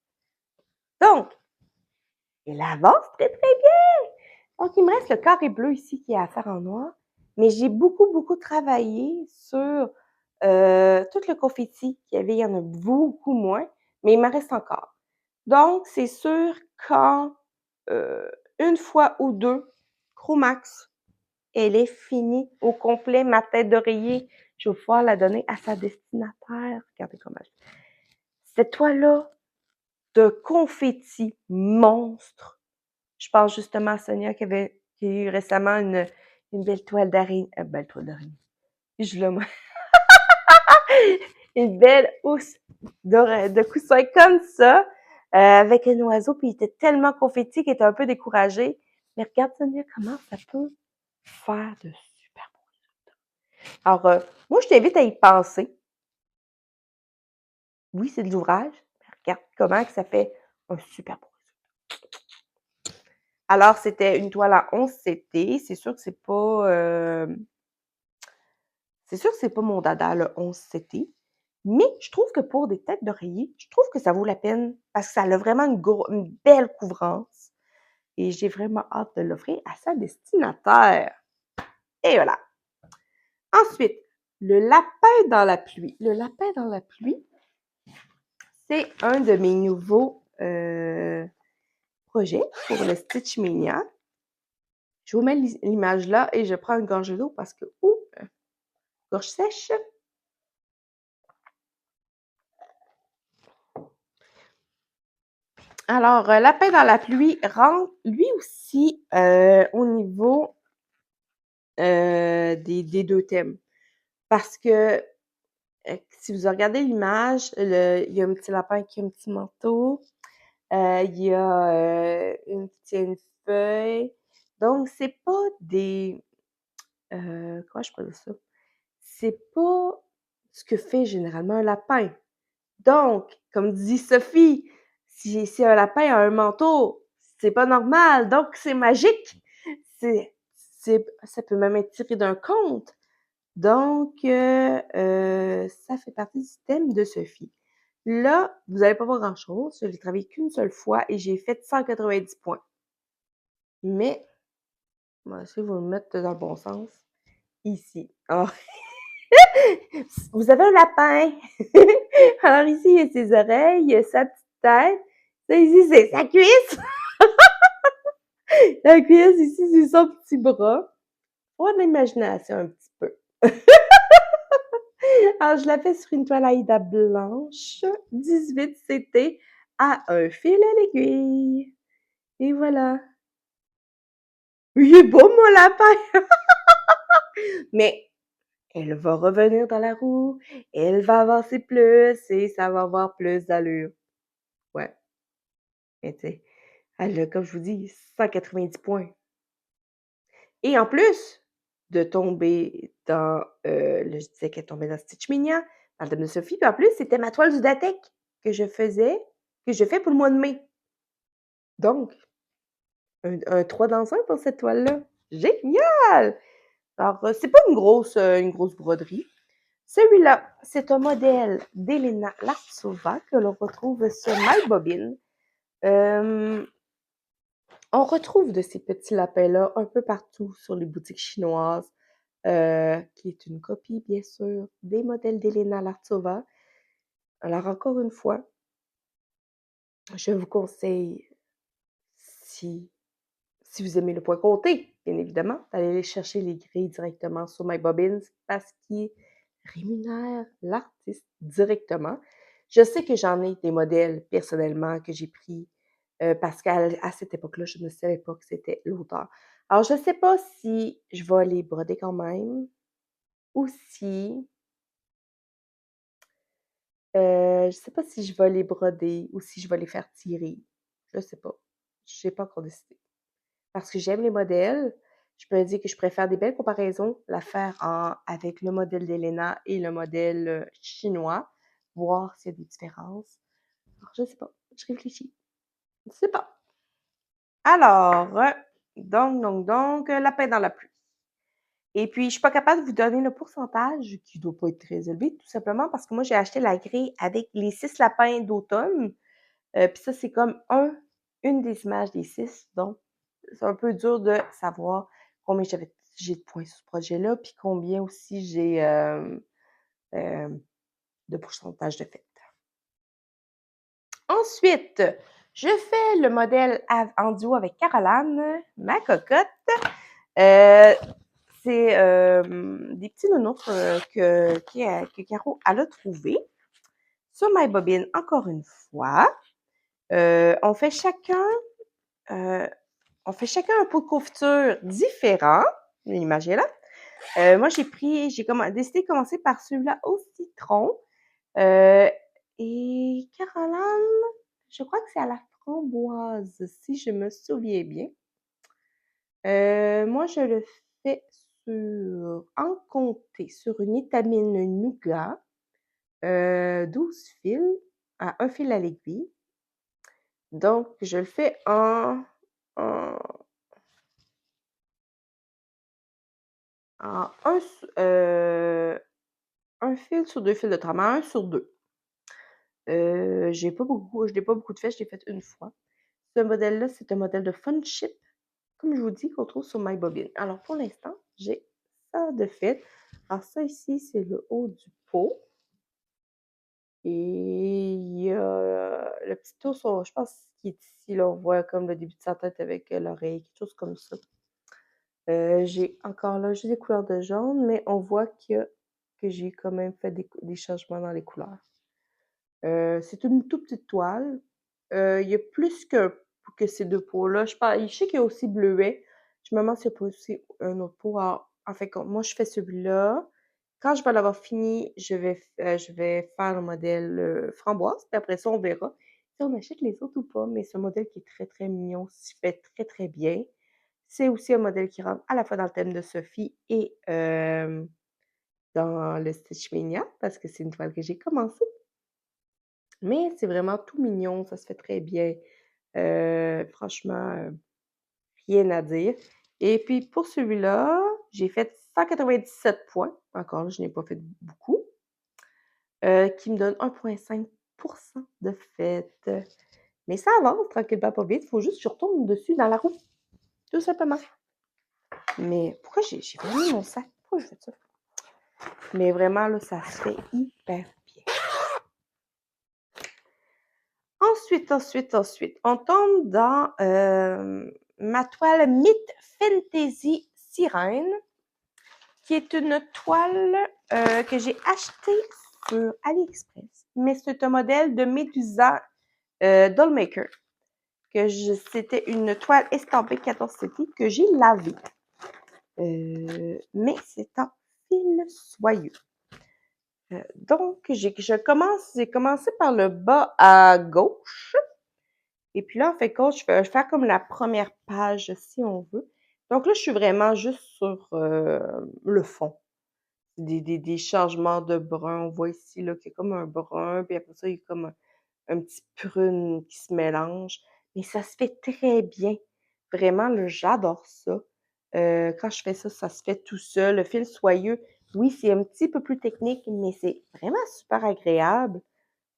Speaker 1: Donc, il avance très, très bien. Donc, il me reste le carré bleu ici qui est à faire en noir. Mais j'ai beaucoup, beaucoup travaillé sur tout le confetti qu'il y avait. Il y en a beaucoup moins, mais il m'en reste encore. Donc, c'est sûr qu'en une fois ou deux, gros max, elle est finie au complet. Ma tête d'oreiller, je vais pouvoir la donner à sa destinataire. Regardez comment cette toile-là de confetti monstre. Je pense justement à Sonia qui a eu récemment une belle toile d'araignée. Belle toile d'araignée. Je le une belle housse de coussin comme ça, avec un oiseau, puis il était tellement confetti qu'il était un peu découragé. Mais regarde, Sonia, comment ça peut faire de super beaux résultats. Alors, moi, je t'invite à y penser. Oui, c'est de l'ouvrage, mais regarde comment que ça fait un super beau résultat. Alors, c'était une toile à 11 CT. C'est sûr que c'est pas... c'est sûr que c'est pas mon dada, le 11 CT. Mais je trouve que pour des têtes d'oreiller, je trouve que ça vaut la peine parce que ça a vraiment une belle couvrance. Et j'ai vraiment hâte de l'offrir à sa destinataire. Et voilà. Ensuite, le lapin dans la pluie. Le lapin dans la pluie, c'est un de mes nouveaux projets pour le Stitch Mania. Je vous mets l'image là et je prends une gorgée d'eau parce que, gorge sèche. Alors, lapin dans la pluie rentre lui aussi au niveau des deux thèmes. Parce que si vous regardez l'image, il y a un petit lapin qui a un petit manteau, il y a une feuille. Donc, c'est pas des... comment je peux dire ça? C'est pas ce que fait généralement un lapin. Donc, comme dit Sophie, Si un lapin a un manteau, c'est pas normal, donc c'est magique. Ça peut même être tiré d'un conte. Donc, ça fait partie du thème de Sophie. Là, vous n'allez pas voir grand-chose. Je l'ai travaillé qu'une seule fois et j'ai fait 190 points. Mais, on va essayer de vous le mettre dans le bon sens. Ici. Alors, vous avez un lapin. Alors ici, il y a ses oreilles, il y a sa petite tête. Ça, ici, c'est sa cuisse. La cuisse, ici, c'est son petit bras. Faut avoir de l'imagination un petit peu. Alors, je la fais sur une toile Aïda blanche, 18 CT, à un fil à l'aiguille. Et voilà. Il est beau, mon lapin! Mais elle va revenir dans la roue, elle va avancer plus et ça va avoir plus d'allure. Ouais. Mais tu sais, elle a, comme je vous dis, 190 points. Et en plus de tomber dans, là, je disais qu'elle tombait dans Stitch Mignon, dans le thème de Sophie, puis en plus, c'était ma toile du Datec que je fais pour le mois de mai. Donc, un 3 dans 1 pour cette toile-là. Génial! Alors, c'est pas une grosse broderie. Celui-là, c'est un modèle d'Elena Lartsova que l'on retrouve sur MyBobbin. On retrouve de ces petits lapins-là un peu partout sur les boutiques chinoises, qui est une copie, bien sûr, des modèles d'Elena Lartsova. Alors, encore une fois, je vous conseille, si si vous aimez le point compté, bien évidemment, d'aller aller chercher les grilles directement sur MyBobbins parce qu'ils rémunèrent l'artiste directement. Je sais que j'en ai des modèles personnellement que j'ai pris parce qu'à cette époque-là, je ne savais pas que c'était l'auteur. Alors, je ne sais pas si je vais les broder quand même ou si je sais pas si je vais les broder ou si je vais les faire tirer. Je sais pas. Je n'ai pas encore décidé. Parce que j'aime les modèles. Je me dis que je préfère des belles comparaisons, la faire avec le modèle d'Elena et le modèle chinois, voir s'il y a des différences. Alors, je sais pas. Je réfléchis. Je sais pas. Alors, lapin dans la pluie. Et puis, je suis pas capable de vous donner le pourcentage, qui doit pas être très élevé, tout simplement parce que moi, j'ai acheté la grille avec les 6 lapins d'automne. Puis ça, c'est comme une des images des 6. Donc, c'est un peu dur de savoir combien j'ai de points sur ce projet-là, puis combien aussi j'ai de pourcentage de fête. Ensuite, je fais le modèle en duo avec Caroline, ma cocotte. C'est des petits nounours que Caro elle a trouvé sur MyBobbin, encore une fois. On fait chacun un pot de confiture différent. L'image est là. Moi, j'ai décidé de commencer par celui-là au citron. Et Caroline, je crois que c'est à la framboise, si je me souviens bien. Moi, je le fais en comté, sur une étamine nougat, 12 fils, à un fil à l'aiguille. Donc, je le fais en, en un fil sur 2 fils de trame, un sur 2. Je n'ai pas beaucoup de fait, je l'ai fait une fois. Ce modèle-là, c'est un modèle de Fun Chip, comme je vous dis, qu'on trouve sur MyBobbin. Alors, pour l'instant, j'ai ça de fait. Alors, ça ici, c'est le haut du pot. Et il y a le petit ours, je pense qu'il est ici, là, on voit comme le début de sa tête avec l'oreille, quelque chose comme ça. J'ai encore là juste des couleurs de jaune, mais on voit que j'ai quand même fait des changements dans les couleurs. C'est une toute petite toile. Il y a plus que ces deux pots-là. Je sais qu'il y a aussi bleuet. Je me demande s'il n'y a pas aussi un autre pot. En fait, moi, je fais celui-là. Quand je vais l'avoir fini, je vais faire le modèle framboise. Puis après ça, on verra si on achète les autres ou pas. Mais c'est un modèle qui est très, très mignon, s'y fait très, très bien. C'est aussi un modèle qui rentre à la fois dans le thème de Sophie et dans le Stitch Mania, parce que c'est une toile que j'ai commencé. Mais c'est vraiment tout mignon, ça se fait très bien. Franchement, rien à dire. Et puis pour celui-là, j'ai fait 197 points. Encore là, je n'ai pas fait beaucoup. Qui me donne 1,5 de fête. Mais ça avance tranquillement pas vite. Il faut juste que je retourne dessus dans la roue, tout simplement. Mais pourquoi j'ai pas mis mon sac? Pourquoi je fais ça? Mais vraiment, là, ça se fait hyper bien. Ensuite, on tombe dans ma toile Myth Fantasy Sirène, qui est une toile que j'ai achetée sur AliExpress. Mais c'est un modèle de Medusa Dollmaker. C'était une toile estampée 14 cm que j'ai lavée. Mais c'est en fil soyeux. Donc, j'ai commencé par le bas à gauche. Et puis là, en fait, je vais faire comme la première page, si on veut. Donc là, je suis vraiment juste sur le fond. Des changements de brun. On voit ici là, qu'il y a comme un brun, puis après ça, il y a comme un petit prune qui se mélange. Mais ça se fait très bien. Vraiment, là, j'adore ça. Quand je fais ça, ça se fait tout seul. Le fil soyeux, oui, c'est un petit peu plus technique, mais c'est vraiment super agréable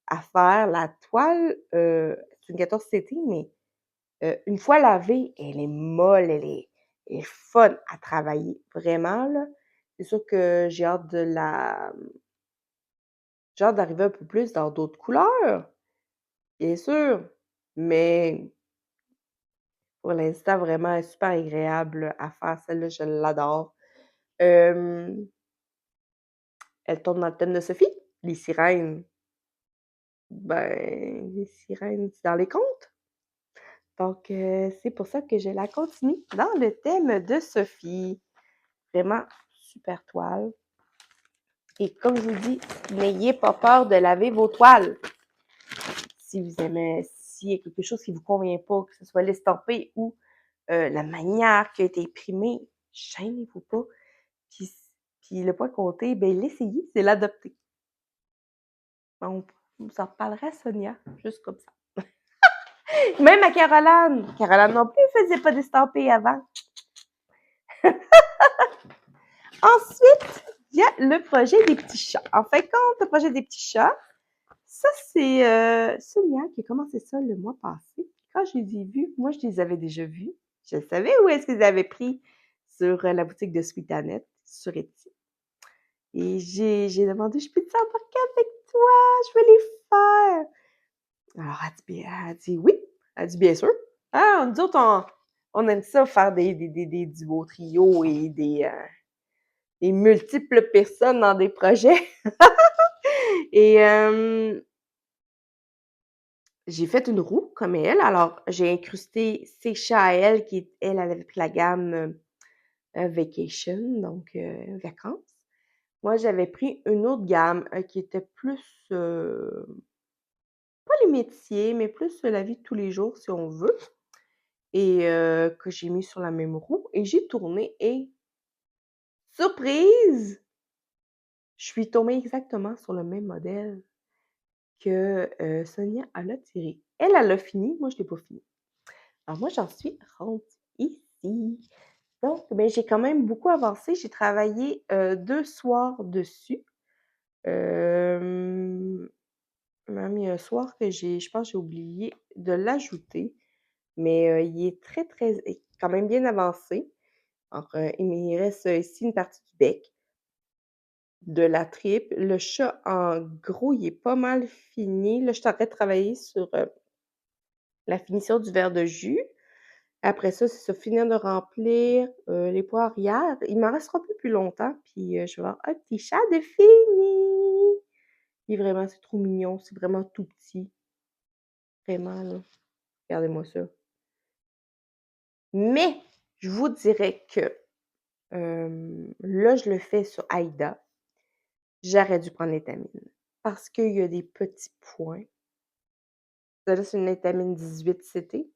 Speaker 1: à faire. La toile, c'est une 14 CT, mais une fois lavée, elle est molle, elle est fun à travailler. Vraiment, là. C'est sûr que j'ai hâte d'arriver un peu plus dans d'autres couleurs, bien sûr. Mais pour l'instant, vraiment, elle est super agréable à faire. Celle-là, je l'adore. Elle tombe dans le thème de Sophie, les sirènes. Ben, les sirènes, c'est dans les contes. Donc, c'est pour ça que je la continue dans le thème de Sophie. Vraiment super toile. Et comme je vous dis, n'ayez pas peur de laver vos toiles. Si vous aimez, s'il y a quelque chose qui ne vous convient pas, que ce soit l'estampé ou la manière qui a été imprimée, gênez-vous pas. Puis, puis le point compté, ben l'essayer, c'est l'adopter. On s'en reparlera à Sonia, juste comme ça. Même à Caroline. Caroline non plus faisait pas d'estampé avant. Ensuite, il y a le projet des petits chats. En fait, quand le projet des petits chats, ça, c'est Sonia qui a commencé ça le mois passé. Quand je les ai vus, moi, je les avais déjà vus. Je savais où est-ce qu'ils avaient pris sur la boutique de Sweet Annette, sur Etsy. Et j'ai demandé, je peux-tu embarquer avec toi? Je veux les faire. Alors, elle dit oui. Elle dit bien sûr. Ah, nous autres, on aime ça faire des duos trios et des multiples personnes dans des projets. Et j'ai fait une roue comme elle. Alors, j'ai incrusté ses chats à elle, elle avait pris la gamme Vacation, donc vacances. Moi, j'avais pris une autre gamme qui était plus, pas les métiers, mais plus la vie de tous les jours, si on veut, et que j'ai mis sur la même roue. Et j'ai tourné et, surprise, je suis tombée exactement sur le même modèle que Sonia, elle a tiré. Elle l'a fini, moi, je ne l'ai pas fini. Alors moi, j'en suis rendue ici. Donc, ben, j'ai quand même beaucoup avancé. J'ai travaillé 2 soirs dessus. Même il y a un soir que je pense que j'ai oublié de l'ajouter, mais il est très quand même bien avancé. Alors, il me reste ici une partie du bec, de la tripe. Le chat, en gros, il est pas mal fini. Là, je suis en train de travailler sur la finition du verre de jus. Après ça, c'est ça, finir de remplir les pois arrière. Il m'en restera plus longtemps, puis je vais avoir un petit chat de fini. Et vraiment, c'est trop mignon. C'est vraiment tout petit. Vraiment, là. Regardez-moi ça. Mais, je vous dirais que là, je le fais sur Aïda. J'aurais dû prendre l'étamine. Parce qu'il y a des petits points. Ça, là, c'est une étamine 18 CT.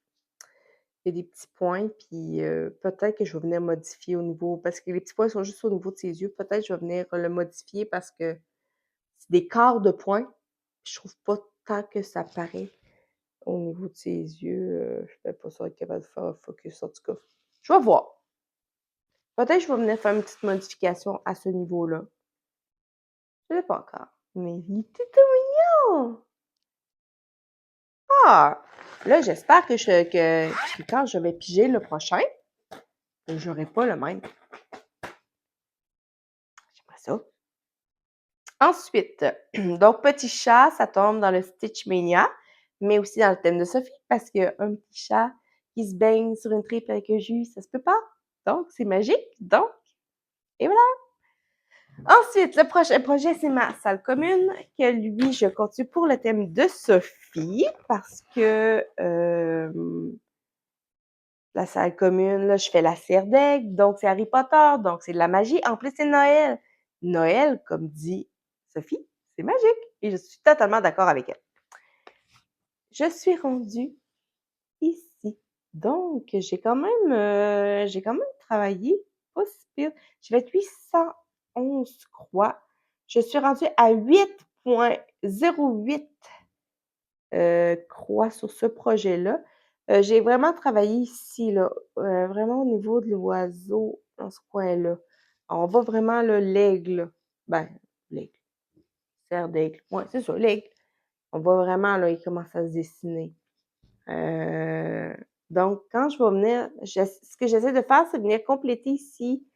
Speaker 1: Il y a des petits points, puis peut-être que je vais venir modifier au niveau, parce que les petits points sont juste au niveau de ses yeux. Peut-être que je vais venir le modifier parce que c'est des quarts de points. Je trouve pas tant que ça paraît au niveau de ses yeux, je vais pas sûr être capable de faire un focus, en tout cas. Je vais voir. Peut-être que je vais venir faire une petite modification à ce niveau-là. Je sais pas encore, mais il était tout mignon! Ah! Là, j'espère que quand je vais piger le prochain, j'aurai pas le même. J'aimerais ça. Ensuite, donc petit chat, ça tombe dans le Stitch Mania, mais aussi dans le thème de Sophie, parce qu'un petit chat qui se baigne sur une tripe avec un jus, ça se peut pas. Donc, c'est magique. Donc, et voilà. Ensuite, le prochain projet, c'est ma salle commune, que lui, je continue pour le thème de Sophie, parce que la salle commune, là, je fais la cire d'aigle, donc c'est Harry Potter, donc c'est de la magie. En plus, c'est Noël. Noël, comme dit Sophie, c'est magique. Et je suis totalement d'accord avec elle. Je suis rendue ici. Donc, j'ai quand même travaillé, pas si pire. J'ai fait 811 croix. Je suis rendue à 8,08 croix sur ce projet-là. J'ai vraiment travaillé ici, là, vraiment au niveau de l'oiseau, dans ce coin-là. On voit vraiment là, l'aigle. Ben, l'aigle. Serre d'aigle. Ouais, c'est ça, l'aigle. On voit vraiment, là, il commence à se dessiner. Donc, quand je vais venir, ce que j'essaie de faire, c'est venir compléter ici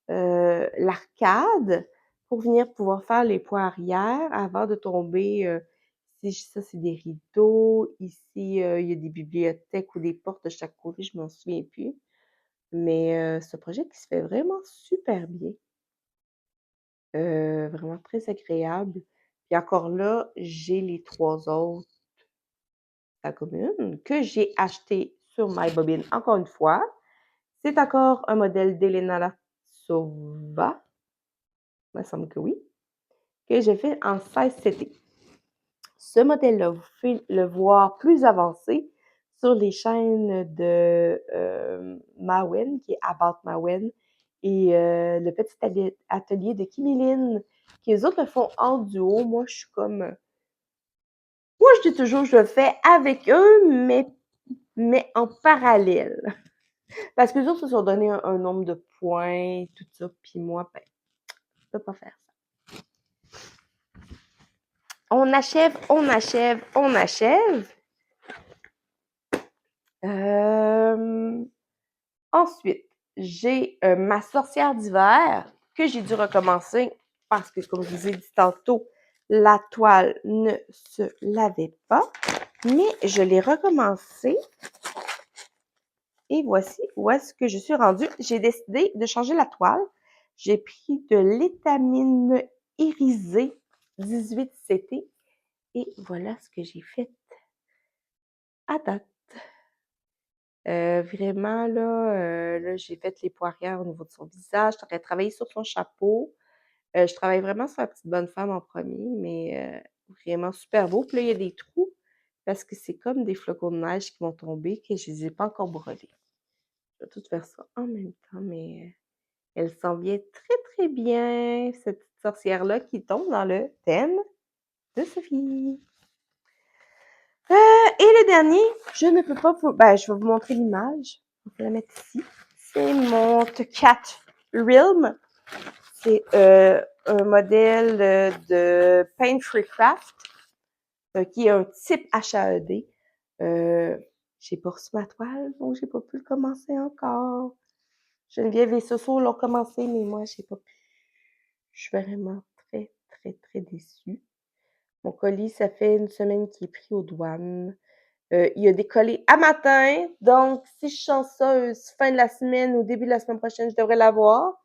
Speaker 1: l'arcade pour venir pouvoir faire les poids arrière avant de tomber. Ici, ça, c'est des rideaux. Ici, il y a des bibliothèques ou des portes de chaque côté, je m'en souviens plus. Mais ce projet qui se fait vraiment super bien. Vraiment très agréable. Puis encore là, j'ai les 3 autres la commune que j'ai acheté sur MyBobine encore une fois. C'est encore un modèle d'Elena Latsova, il me semble que oui, que j'ai fait en 16 CT. Ce modèle-là, vous pouvez le voir plus avancé sur les chaînes de Mawen, qui est About Mawen, et le petit atelier de Kimiline, qui eux autres le font en duo. Moi, je suis comme... Moi, je dis toujours, je le fais avec eux, mais en parallèle. Parce que les autres se sont donné un nombre de points, tout ça, puis moi, ben, je peux pas faire ça. On achève, on achève, on achève. Ensuite, j'ai ma sorcière d'hiver que j'ai dû recommencer parce que, comme je vous ai dit tantôt, la toile ne se lavait pas. Mais je l'ai recommencé. Et voici où est-ce que je suis rendue. J'ai décidé de changer la toile. J'ai pris de l'étamine irisée 18 CT. Et voilà ce que j'ai fait à date. Vraiment là, j'ai fait les poirières au niveau de son visage. J'aurais travaillé sur son chapeau. Je travaille vraiment sur la petite bonne femme en premier, mais vraiment super beau. Puis là, il y a des trous parce que c'est comme des flocons de neige qui vont tomber que je les ai pas encore brûlés. Je vais tout faire ça en même temps, mais elle s'en vient très, très bien, cette petite sorcière-là qui tombe dans le thème de Sophie. Et le dernier, je ne peux pas vous... Ben, je vais vous montrer l'image. On peut la mettre ici. C'est mon Cat Realm. C'est un modèle de Paint Free Craft qui est un type HAED. J'ai pas reçu ma toile, donc j'ai pas pu le commencer encore. Geneviève et Soso l'ont commencé, mais moi, j'ai pas pu. Je suis vraiment très, très, très déçue. Mon colis, ça fait une semaine qu'il est pris aux douanes. Il a décollé à matin, donc si je suis chanceuse, fin de la semaine ou début de la semaine prochaine, je devrais l'avoir.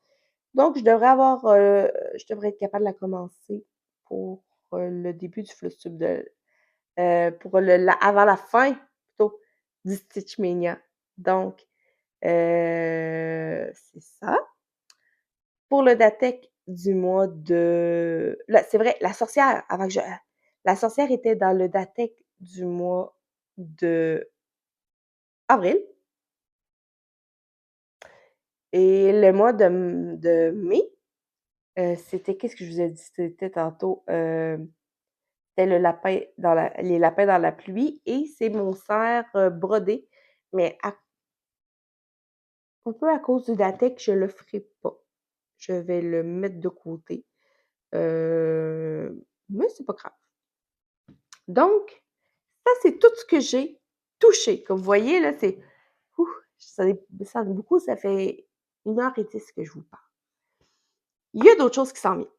Speaker 1: Donc, je devrais être capable de la commencer pour le début du Flowtube pour avant la fin, plutôt, du Stitch Mania. Donc, c'est ça. Pour le Datec du mois de... Là, c'est vrai, la sorcière, la sorcière était dans le Datec du mois de avril. Et le mois de mai, c'était, qu'est-ce que je vous ai dit? C'était tantôt, C'est le lapin dans les lapins dans la pluie et c'est mon cerf brodé, mais un peu à cause du latex, je le ferai pas. Je vais le mettre de côté. Mais c'est pas grave. Donc, ça, c'est tout ce que j'ai touché. Comme vous voyez, là, c'est. Ouh, ça beaucoup, ça fait 1h10 que je vous parle. Il y a d'autres choses qui s'en viennent.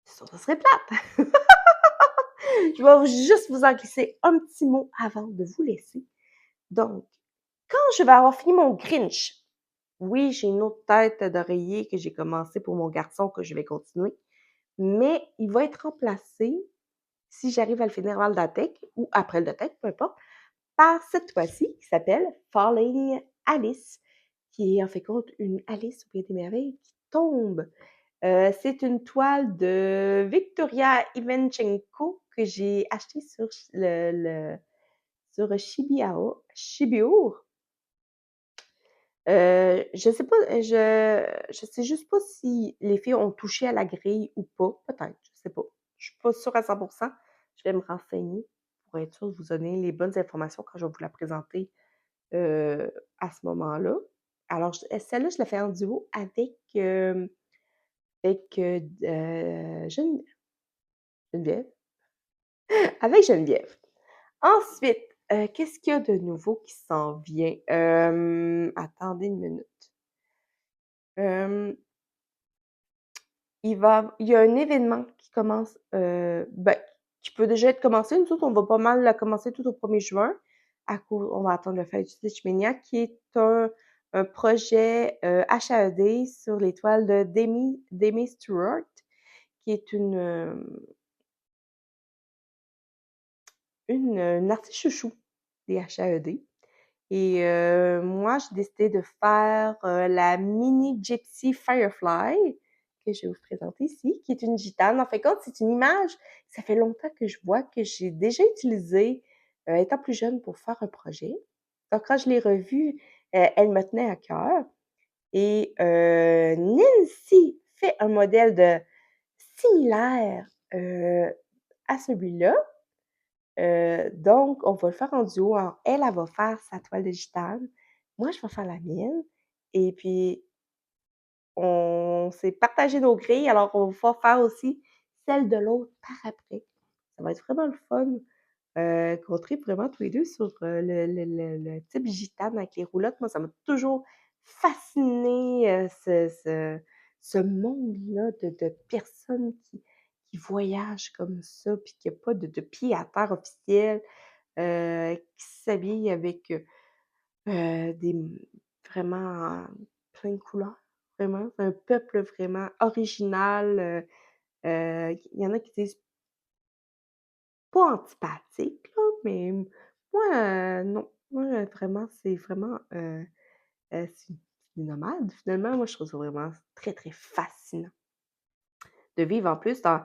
Speaker 1: Ça serait plate. Je vais juste vous en glisser un petit mot avant de vous laisser. Donc, quand je vais avoir fini mon Grinch, oui, j'ai une autre tête d'oreiller que j'ai commencé pour mon garçon que je vais continuer, mais il va être remplacé, si j'arrive à le finir avant le Datec ou après le Datec, peu importe, par cette fois-ci qui s'appelle Falling Alice, qui est en fait compte une Alice au Pays des Merveilles qui tombe. C'est une toile de Victoria Ivanchenko que j'ai achetée sur sur Shibiao. Je sais pas, je sais juste pas si les filles ont touché à la grille ou pas. Peut-être, je sais pas. Je suis pas sûre à 100%. Je vais me renseigner pour être sûre de vous donner les bonnes informations quand je vais vous la présenter à ce moment-là. Alors, celle-là, je la fais en duo avec Geneviève. Avec Geneviève. Ensuite, qu'est-ce qu'il y a de nouveau qui s'en vient? Attendez une minute. Il y a un événement qui commence, ben, qui peut déjà être commencé. Nous autres, on va pas mal la commencer tout au 1er juin. On va attendre le fête du Stitch Mania, qui est un projet HAED sur l'étoile de Demi Stewart, qui est une artiste chouchou des HAED. Et moi, j'ai décidé de faire la mini Gypsy Firefly, que je vais vous présenter ici, qui est une gitane. En fait, quand c'est une image, ça fait longtemps que je vois que j'ai déjà utilisé étant plus jeune pour faire un projet. Donc, quand je l'ai revue, elle me tenait à cœur. Et Nancy fait un modèle similaire à celui-là. Donc, on va le faire en duo. Alors, elle va faire sa toile de gitane. Moi, je vais faire la mienne. Et puis, on s'est partagé nos grilles. Alors, on va faire aussi celle de l'autre par après. Ça va être vraiment le fun. Qu'on tripe vraiment tous les deux sur le type gitane avec les roulottes. Moi, ça m'a toujours fasciné, ce monde-là de personnes qui voyagent comme ça, puis qu'il n'y a pas de pied à terre officiel, qui s'habillent avec des vraiment plein de couleurs. Vraiment, c'est un peuple vraiment original. Il y en a qui disent pas antipathique, là, mais moi, non. Moi, vraiment, c'est vraiment, c'est des nomades, finalement. Moi, je trouve ça vraiment très, très fascinant de vivre en plus dans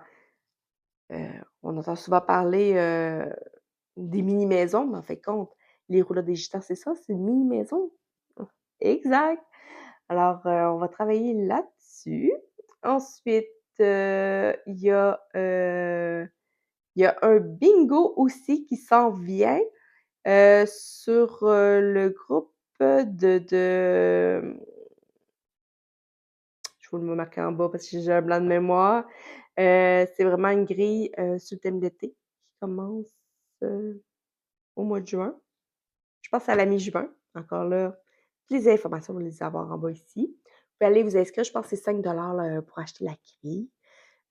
Speaker 1: on entend souvent parler, des mini-maisons, mais en fait compte, les roulottes des gitans, c'est ça, c'est une mini-maison. Exact. Alors, on va travailler là-dessus. Ensuite, il y a un bingo aussi qui s'en vient. Sur, le groupe je vais le marquer en bas parce que j'ai un blanc de mémoire. C'est vraiment une grille, sur le thème d'été qui commence, au mois de juin. Je pense à la mi-juin. Encore là, toutes les informations, vous les avoir en bas ici. Vous pouvez aller vous inscrire, je pense que c'est 5 là, pour acheter la grille.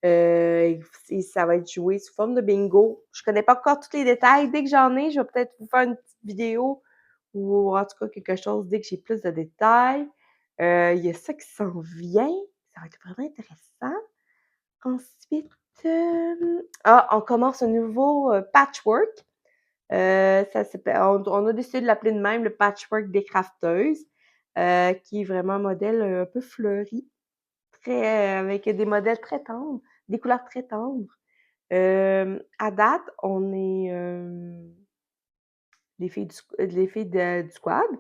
Speaker 1: Et ça va être joué sous forme de bingo. Je connais pas encore tous les détails. Dès que j'en ai, je vais peut-être vous faire une petite vidéo ou en tout cas quelque chose dès que j'ai plus de détails. Il y a ça qui s'en vient. Ça va être vraiment intéressant. Ensuite, on commence un nouveau patchwork. On a décidé de l'appeler de même le patchwork des crafteuses, qui est vraiment un modèle un peu fleuri, avec des modèles très tendres, des couleurs très tendres. À date, on est les filles du squad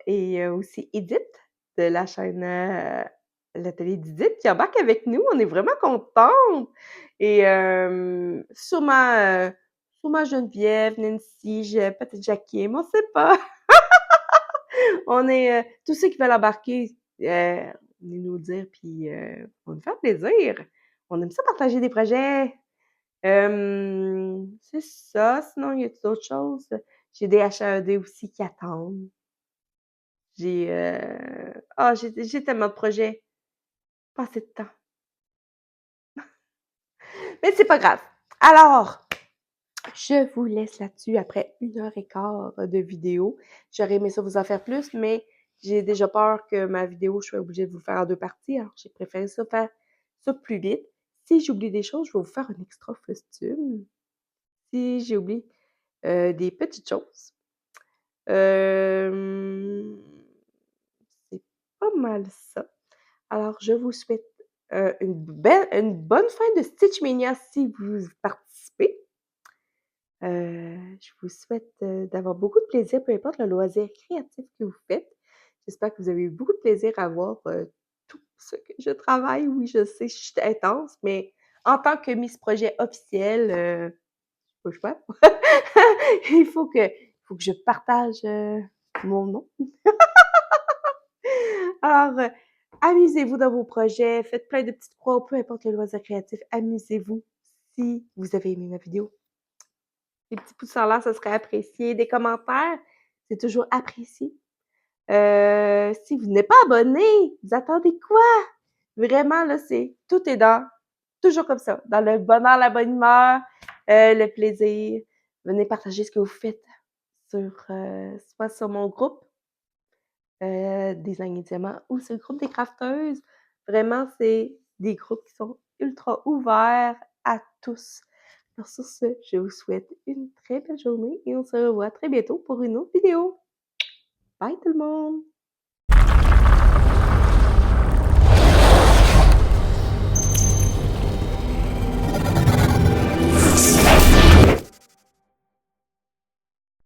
Speaker 1: et aussi Edith de la chaîne l'atelier d'Edith qui embarque avec nous. On est vraiment contentes. Et sûrement Geneviève, Nancy, peut-être Jakim, on sait pas. On est tous ceux qui veulent embarquer, venez nous le dire, puis on nous faire plaisir. On aime ça partager des projets. C'est ça. Sinon, il y a d'autres choses. J'ai des HAED aussi qui attendent. J'ai tellement de projets. Pas assez de temps. Mais c'est pas grave. Alors, je vous laisse là-dessus après 1 heure et quart de vidéo. J'aurais aimé ça vous en faire plus, mais j'ai déjà peur que ma vidéo, je sois obligée de vous faire en 2 parties. Alors, j'ai préféré faire ça plus vite. Si j'oublie des choses, je vais vous faire un extra costume. Si j'ai oublié des petites choses. C'est pas mal ça. Alors, je vous souhaite une bonne fin de Stitch Mania si vous participez. Je vous souhaite d'avoir beaucoup de plaisir, peu importe le loisir créatif que vous faites. J'espère que vous avez eu beaucoup de plaisir à voir tout ce que je travaille. Oui, je sais, je suis intense, mais en tant que Miss Projet officielle, pas le choix. Il faut que je partage mon nom. Alors, amusez-vous dans vos projets, faites plein de petites croix, peu importe le loisir créatif, amusez-vous si vous avez aimé ma vidéo. Des petits pouces en l'air, ça serait apprécié. Des commentaires, c'est toujours apprécié. Si vous n'êtes pas abonné, vous attendez quoi? Vraiment, là, tout est toujours comme ça, dans le bonheur, la bonne humeur, le plaisir. Venez partager ce que vous faites soit sur mon groupe, Design et Diamant, ou sur le groupe des crafteuses. Vraiment, c'est des groupes qui sont ultra ouverts à tous. Alors sur ce, je vous souhaite une très belle journée et on se revoit très bientôt pour une autre vidéo. Bye tout le monde!